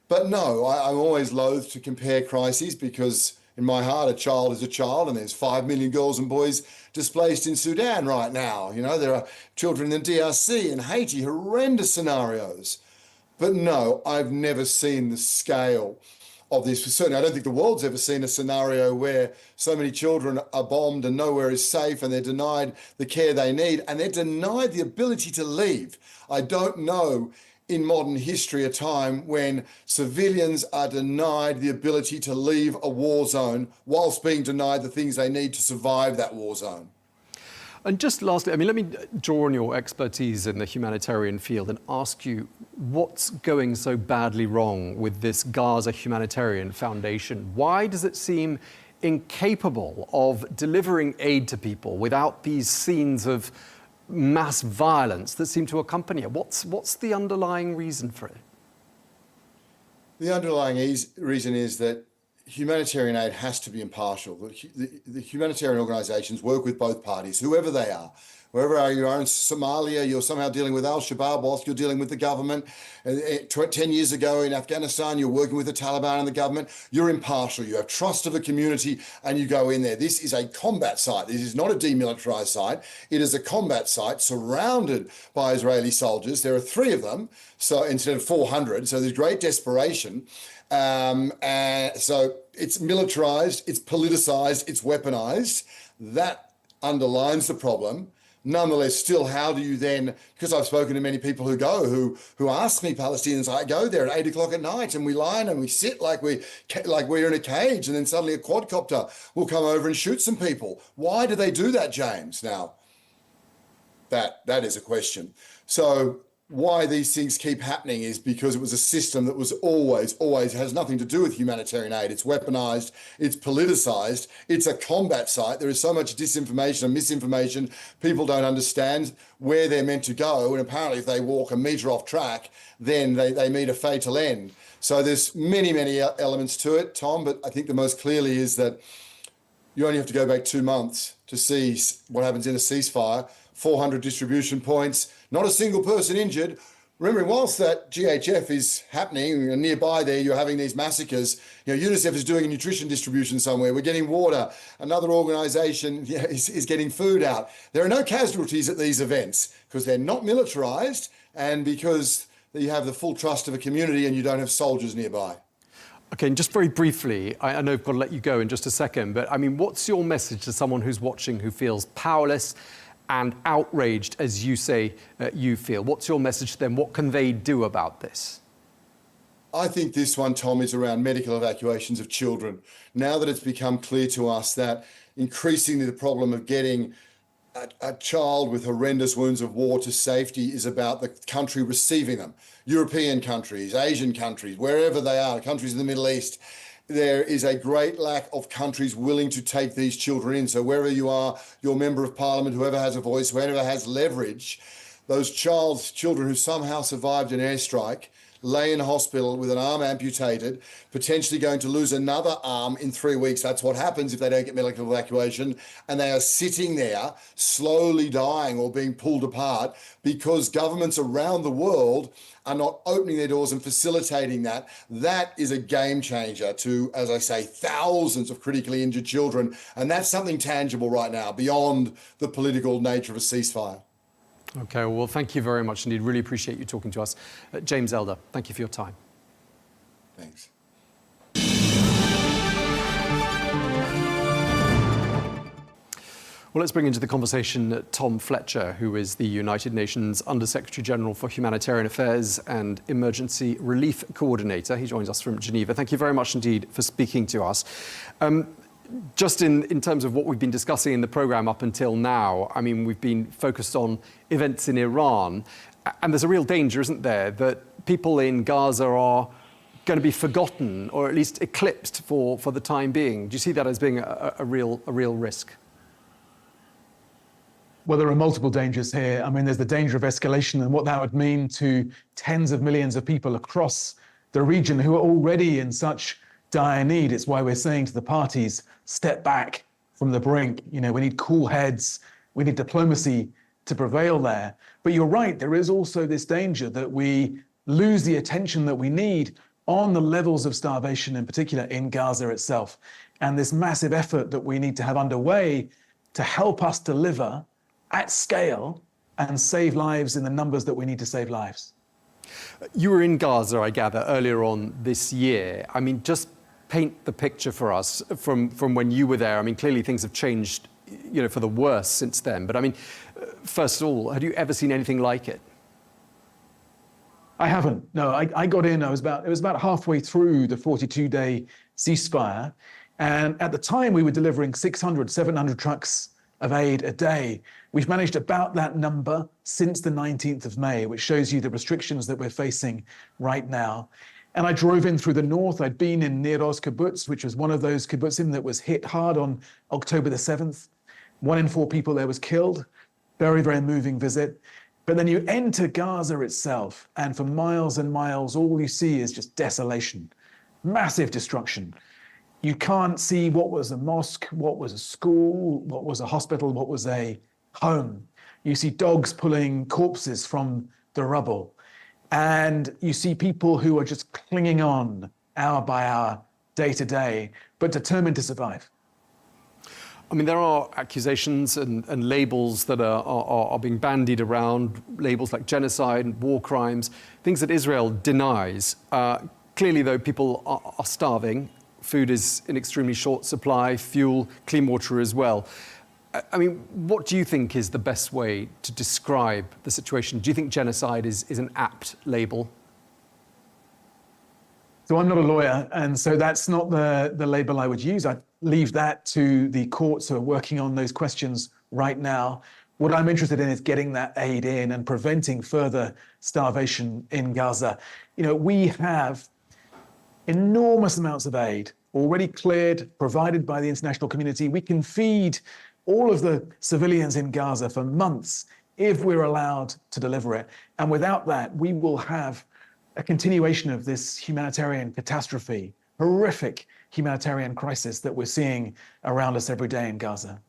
But no, I'm always loath to compare crises because in my heart, a child is a child, and there's 5 million girls and boys displaced in Sudan right now. There are children in the DRC and Haiti, horrendous scenarios. But no, I've never seen the scale of this. Certainly, I don't think the world's ever seen a scenario where so many children are bombed and nowhere is safe and they're denied the care they need and they're denied the ability to leave. I don't know in modern history a time when civilians are denied the ability to leave a war zone whilst being denied the things they need to survive that war zone. And just lastly, let me draw on your expertise in the humanitarian field and ask you, what's going so badly wrong with this Gaza Humanitarian Foundation? Why does it seem incapable of delivering aid to people without these scenes of mass violence that seem to accompany it? What's the underlying reason for it? The underlying reason is that humanitarian aid has to be impartial. The humanitarian organisations work with both parties, whoever they are. Wherever you are in Somalia, you're somehow dealing with al-Shabaab whilst you're dealing with the government. 10 years ago in Afghanistan, you're working with the Taliban and the government. You're impartial. You have trust of the community and you go in there. This is a combat site. This is not a demilitarized site. It is a combat site surrounded by Israeli soldiers. There are 3 of them, so instead of 400. So there's great desperation. And so it's militarized, it's politicized, it's weaponized. That underlines the problem. Nonetheless, still, how do you then, because I've spoken to many people who ask me, Palestinians, I go there at 8 o'clock at night and we lie and we sit like we're in a cage, and then suddenly a quadcopter will come over and shoot some people. Why do they do that, James? Now, that is a question. So why these things keep happening is because it was a system that was always has nothing to do with humanitarian aid. It's weaponized, it's politicized, it's a combat site. There is so much disinformation and misinformation. People don't understand where they're meant to go. And apparently if they walk a metre off track, then they meet a fatal end. So there's many elements to it, Tom, but I think the most clearly is that you only have to go back 2 months to see what happens in a ceasefire. 400 distribution points, not a single person injured. Remembering, whilst that GHF is happening, and nearby there you're having these massacres, UNICEF is doing a nutrition distribution somewhere. We're getting water. Another organisation is getting food out. There are no casualties at these events because they're not militarised and because you have the full trust of a community and you don't have soldiers nearby. Okay, and just very briefly, I know I've got to let you go in just a second, but what's your message to someone who's watching who feels powerless and outraged, as you say you feel? What's your message to them? What can they do about this? I think this one, Tom, is around medical evacuations of children. Now that it's become clear to us that increasingly the problem of getting a child with horrendous wounds of war to safety is about the country receiving them. European countries, Asian countries, wherever they are, countries in the Middle East, there is a great lack of countries willing to take these children in. So wherever you are, your member of parliament, whoever has a voice, whoever has leverage, those children who somehow survived an airstrike, lay in hospital with an arm amputated, potentially going to lose another arm in 3 weeks. That's what happens if they don't get medical evacuation. And they are sitting there slowly dying or being pulled apart because governments around the world are not opening their doors and facilitating that. That is a game changer to, as I say, thousands of critically injured children. And that's something tangible right now beyond the political nature of a ceasefire. Okay, well, thank you very much indeed. Really appreciate you talking to us. James Elder, thank you for your time. Thanks. Well, let's bring into the conversation Tom Fletcher, who is the United Nations Under-Secretary General for Humanitarian Affairs and Emergency Relief Coordinator. He joins us from Geneva. Thank you very much indeed for speaking to us. Just in terms of what we've been discussing in the programme up until now, I mean, we've been focused on events in Iran, and there's a real danger, isn't there, that people in Gaza are going to be forgotten or at least eclipsed for the time being. Do you see that as being a real risk? Well, there are multiple dangers here. I mean, there's the danger of escalation and what that would mean to tens of millions of people across the region who are already in such dire need. It's why we're saying to the parties, step back from the brink. You know, we need cool heads. We need diplomacy to prevail there. But you're right, there is also this danger that we lose the attention that we need on the levels of starvation, in particular in Gaza itself. And this massive effort that we need to have underway to help us deliver at scale and save lives in the numbers that we need to save lives. You were in Gaza, I gather, earlier on this year. I mean, just paint the picture for us from when you were there. I mean, clearly things have changed, you know, for the worse since then. But I mean, first of all, had you ever seen anything like it? I haven't. No, I got in, it was about halfway through the 42-day ceasefire. And at the time we were delivering 600, 700 trucks of aid a day. We've managed about that number since the 19th of May, which shows you the restrictions that we're facing right now. And I drove in through the north. I'd been in Nir Oz kibbutz, which was one of those kibbutzim that was hit hard on October the 7th. 1 in 4 people there was killed. Very, very moving visit. But then you enter Gaza itself, and for miles and miles, all you see is just desolation, massive destruction. You can't see what was a mosque, what was a school, what was a hospital, what was a home. You see dogs pulling corpses from the rubble. And you see people who are just clinging on hour by hour, day to day, but determined to survive. I mean, there are accusations and labels that are being bandied around, labels like genocide and war crimes, things that Israel denies. Clearly, though, people are starving. Food is in extremely short supply, fuel, clean water as well. I mean, what do you think is the best way to describe the situation? Do you think genocide is an apt label? So I'm not a lawyer, and so that's not the label I would use. I'd leave that to the courts who are working on those questions right now. What I'm interested in is getting that aid in and preventing further starvation in Gaza. You know, we have enormous amounts of aid already cleared, provided by the international community. We can feed all of the civilians in Gaza for months if we're allowed to deliver it. And without that, we will have a continuation of this humanitarian catastrophe, horrific humanitarian crisis that we're seeing around us every day in Gaza.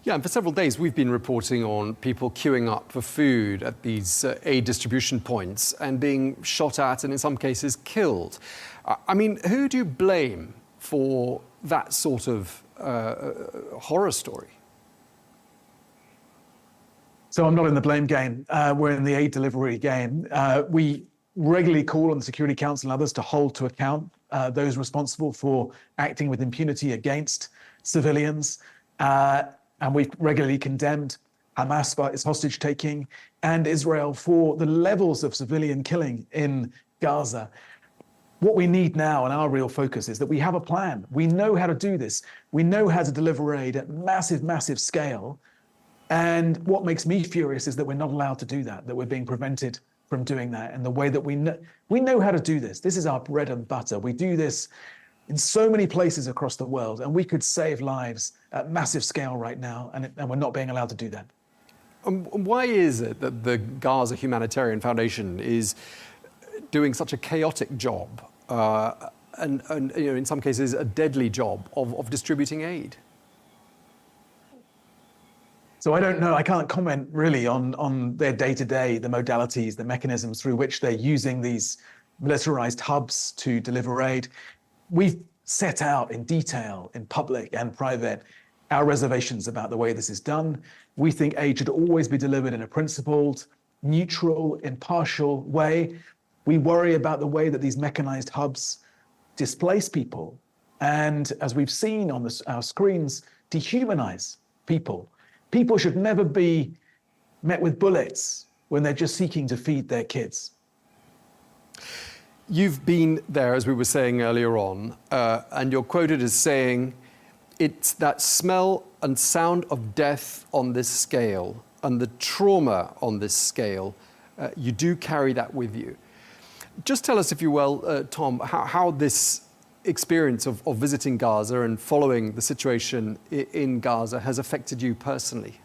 Yeah, and for several days we've been reporting on people queuing up for food at these aid distribution points and being shot at and in some cases killed. I mean, who do you blame for that sort of horror story? So I'm not in the blame game. We're in the aid delivery game. We regularly call on the Security Council and others to hold to account those responsible for acting with impunity against civilians. And we've regularly condemned Hamas for its hostage-taking and Israel for the levels of civilian killing in Gaza. What we need now, and our real focus, is that we have a plan. We know how to do this. We know how to deliver aid at massive, massive scale. And what makes me furious is that we're not allowed to do that we're being prevented from doing that in the way that we know how to do this. This is our bread and butter. We do this in so many places across the world, and we could save lives at massive scale right now, and we're not being allowed to do that. Why is it that the Gaza Humanitarian Foundation is doing such a chaotic job, and in some cases a deadly job of distributing aid? So I don't know, I can't comment really on their day-to-day, the modalities, the mechanisms through which they're using these militarized hubs to deliver aid. We've set out in detail, in public and private, our reservations about the way this is done. We think aid should always be delivered in a principled, neutral, impartial way. We worry about the way that these mechanized hubs displace people and, as we've seen on our screens, dehumanize people. People should never be met with bullets when they're just seeking to feed their kids. You've been there, as we were saying earlier on, and you're quoted as saying, "It's that smell and sound of death on this scale and the trauma on this scale. You do carry that with you." Just tell us, if you will, Tom, how this experience of visiting Gaza and following the situation in Gaza has affected you personally.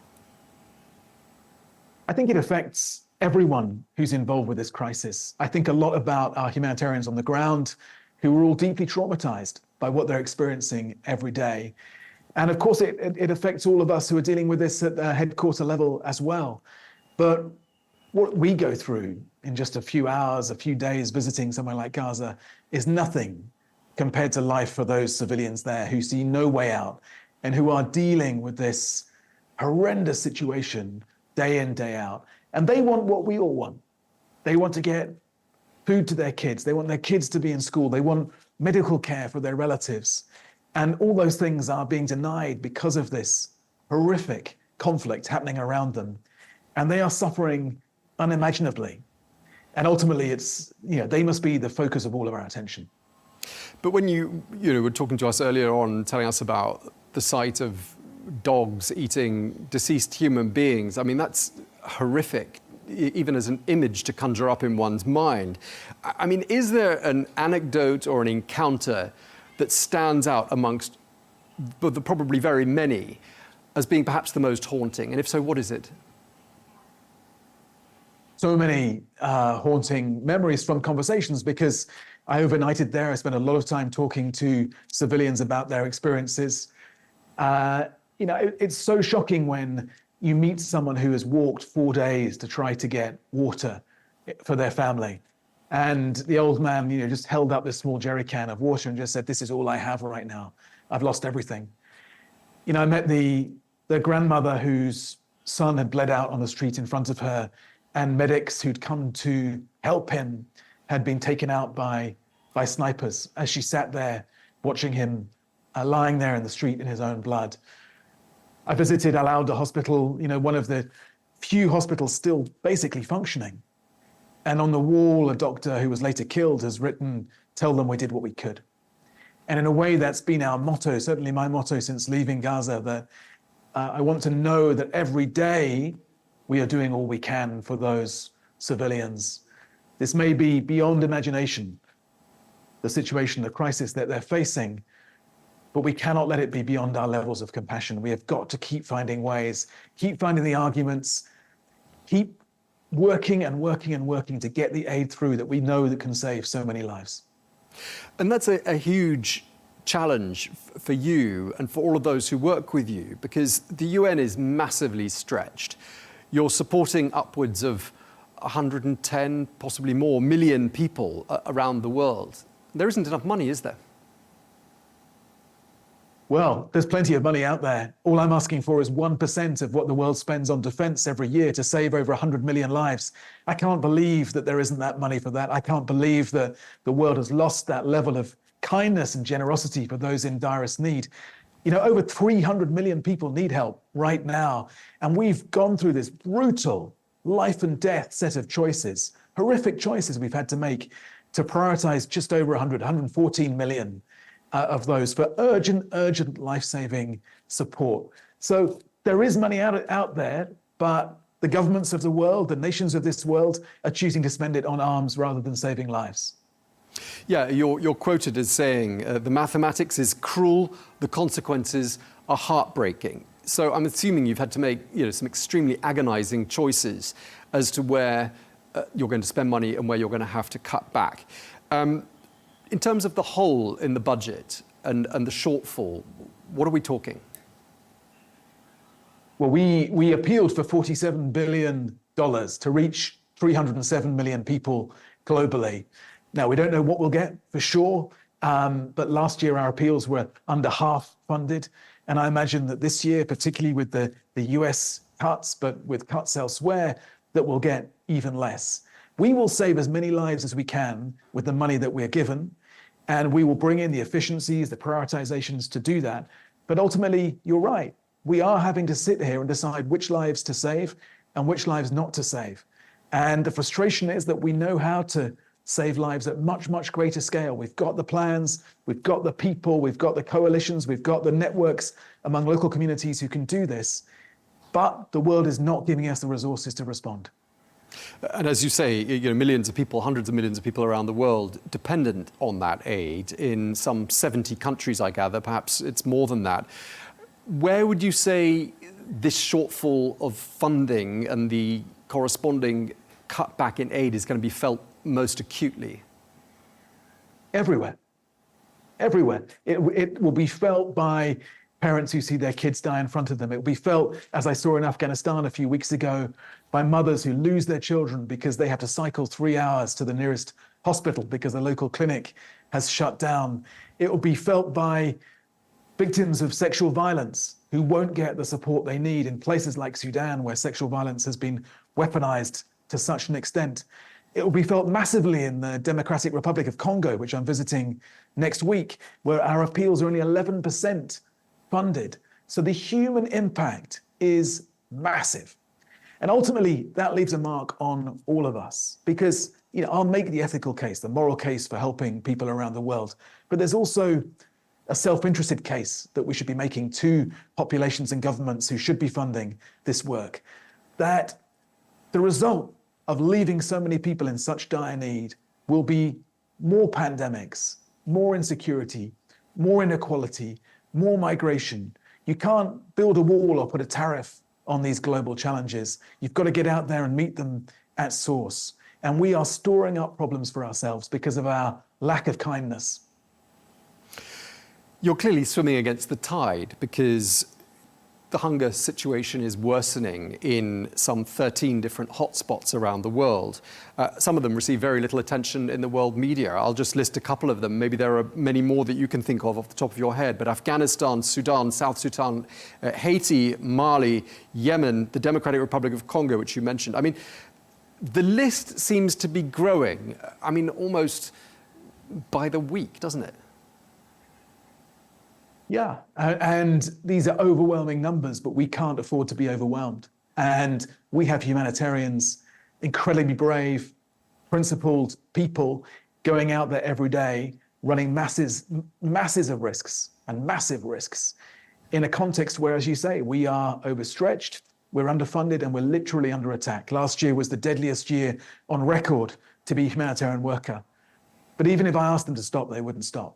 I think it affects everyone who's involved with this crisis. I think a lot about our humanitarians on the ground who are all deeply traumatized by what they're experiencing every day. And of course, it affects all of us who are dealing with this at the headquarter level as well. But what we go through in just a few hours, a few days visiting somewhere like Gaza is nothing compared to life for those civilians there who see no way out and who are dealing with this horrendous situation day in, day out. And they want what we all want. They want to get food to their kids. They want their kids to be in school. They want medical care for their relatives. And all those things are being denied because of this horrific conflict happening around them. And they are suffering unimaginably. And ultimately, they must be the focus of all of our attention. But when you were talking to us earlier on, telling us about the sight of dogs eating deceased human beings, I mean, that's horrific, even as an image to conjure up in one's mind. I mean, is there an anecdote or an encounter that stands out amongst the probably very many as being perhaps the most haunting? And if so, what is it? So many haunting memories from conversations, because I overnighted there. I spent a lot of time talking to civilians about their experiences. It's so shocking when you meet someone who has walked 4 days to try to get water for their family. And the old man, just held up this small jerry can of water and just said, "This is all I have right now. I've lost everything." I met the grandmother whose son had bled out on the street in front of her, and medics who'd come to help him had been taken out by snipers as she sat there watching him lying there in the street in his own blood. I visited Al Auda Hospital, one of the few hospitals still basically functioning. And on the wall, a doctor who was later killed has written, "Tell them we did what we could." And in a way, that's been our motto, certainly my motto since leaving Gaza, that I want to know that every day we are doing all we can for those civilians. This may be beyond imagination, the situation, the crisis that they're facing, but we cannot let it be beyond our levels of compassion. We have got to keep finding ways, keep finding the arguments, keep working and working and working to get the aid through that we know that can save so many lives. And that's a huge challenge for you and for all of those who work with you, because the UN is massively stretched. You're supporting upwards of 110, possibly more, million people around the world. There isn't enough money, is there? Well, there's plenty of money out there. All I'm asking for is 1% of what the world spends on defense every year to save over 100 million lives. I can't believe that there isn't that money for that. I can't believe that the world has lost that level of kindness and generosity for those in direst need. Over 300 million people need help right now. And we've gone through this brutal life and death set of choices, horrific choices we've had to make to prioritize just over 114 million of those for urgent life-saving support. So there is money out there, but the governments of the world, the nations of this world, are choosing to spend it on arms rather than saving lives. Yeah, you're quoted as saying, the mathematics is cruel, the consequences are heartbreaking. So I'm assuming you've had to make some extremely agonizing choices as to where you're going to spend money and where you're going to have to cut back. In terms of the hole in the budget and the shortfall, what are we talking? Well, we appealed for $47 billion to reach 307 million people globally. Now, we don't know what we'll get for sure, but last year our appeals were under half funded. And I imagine that this year, particularly with the US cuts, but with cuts elsewhere, that we'll get even less. We will save as many lives as we can with the money that we're given, and we will bring in the efficiencies, the prioritizations to do that. But ultimately, you're right. We are having to sit here and decide which lives to save and which lives not to save. And the frustration is that we know how to save lives at much, much greater scale. We've got the plans, we've got the people, we've got the coalitions, we've got the networks among local communities who can do this. But the world is not giving us the resources to respond. And as you say, millions of people, hundreds of millions of people around the world dependent on that aid in some 70 countries, I gather. Perhaps it's more than that. Where would you say this shortfall of funding and the corresponding cutback in aid is going to be felt most acutely? Everywhere. Everywhere. It will be felt by parents who see their kids die in front of them. It will be felt, as I saw in Afghanistan a few weeks ago, by mothers who lose their children because they have to cycle 3 hours to the nearest hospital because the local clinic has shut down. It will be felt by victims of sexual violence who won't get the support they need in places like Sudan, where sexual violence has been weaponized to such an extent. It will be felt massively in the Democratic Republic of Congo, which I'm visiting next week, where our appeals are only 11% funded. So the human impact is massive. And ultimately, that leaves a mark on all of us because, I'll make the ethical case, the moral case for helping people around the world. But there's also a self-interested case that we should be making to populations and governments who should be funding this work, that the result of leaving so many people in such dire need will be more pandemics, more insecurity, more inequality, more migration. You can't build a wall or put a tariff on these global challenges. You've got to get out there and meet them at source. And we are storing up problems for ourselves because of our lack of kindness. You're clearly swimming against the tide because the hunger situation is worsening in some 13 different hotspots around the world. Some of them receive very little attention in the world media. I'll just list a couple of them. Maybe there are many more that you can think of off the top of your head. But Afghanistan, Sudan, South Sudan, Haiti, Mali, Yemen, the Democratic Republic of Congo, which you mentioned. I mean, the list seems to be growing. I mean, almost by the week, doesn't it? Yeah, and these are overwhelming numbers, but we can't afford to be overwhelmed. And we have humanitarians, incredibly brave, principled people going out there every day, running masses of risks and massive risks in a context where, as you say, we are overstretched, we're underfunded, and we're literally under attack. Last year was the deadliest year on record to be a humanitarian worker. But even if I asked them to stop, they wouldn't stop.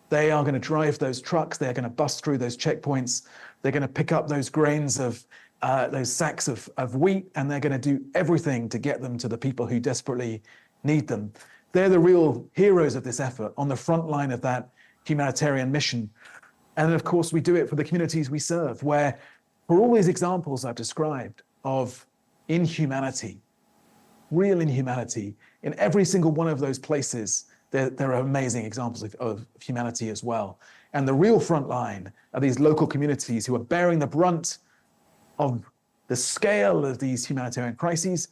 They are going to drive those trucks. They're going to bust through those checkpoints. They're going to pick up those grains of those sacks of wheat, and they're going to do everything to get them to the people who desperately need them. They're the real heroes of this effort on the front line of that humanitarian mission. And of course, we do it for the communities we serve, where for all these examples I've described of inhumanity, real inhumanity, in every single one of those places, there are amazing examples of humanity as well. And the real front line are these local communities who are bearing the brunt of the scale of these humanitarian crises,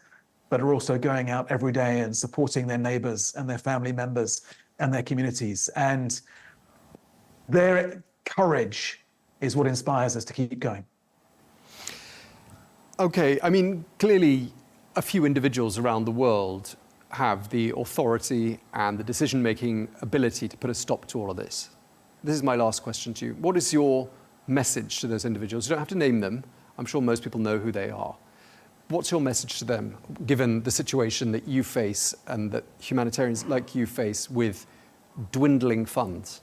but are also going out every day and supporting their neighbors and their family members and their communities. And their courage is what inspires us to keep going. Okay, I mean, clearly a few individuals around the world have the authority and the decision-making ability to put a stop to all of this. This is my last question to you. What is your message to those individuals? You don't have to name them. I'm sure most people know who they are. What's your message to them, given the situation that you face and that humanitarians like you face with dwindling funds?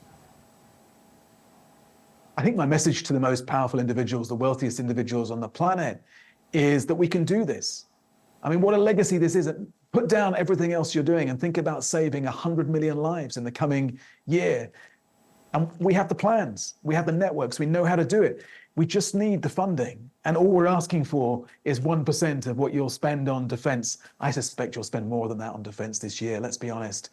I think my message to the most powerful individuals, the wealthiest individuals on the planet, is that we can do this. I mean, what a legacy this is. Put down everything else you're doing and think about saving 100 million lives in the coming year. And we have the plans, we have the networks, we know how to do it. We just need the funding. And all we're asking for is 1% of what you'll spend on defense. I suspect you'll spend more than that on defense this year, let's be honest.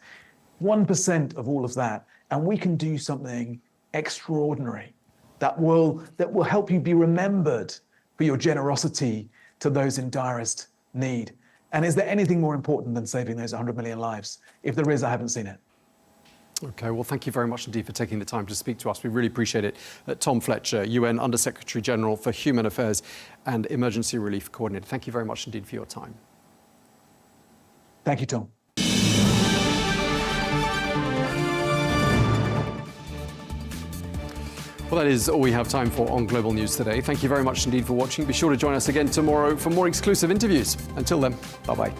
1% of all of that, and we can do something extraordinary that will help you be remembered for your generosity to those in direst need. And is there anything more important than saving those 100 million lives? If there is, I haven't seen it. Okay, well, thank you very much indeed for taking the time to speak to us. We really appreciate it. Tom Fletcher, UN Under-Secretary General for Human Affairs and Emergency Relief Coordinator. Thank you very much indeed for your time. Thank you, Tom. Well, that is all we have time for on Global News today. Thank you very much indeed for watching. Be sure to join us again tomorrow for more exclusive interviews. Until then, bye-bye.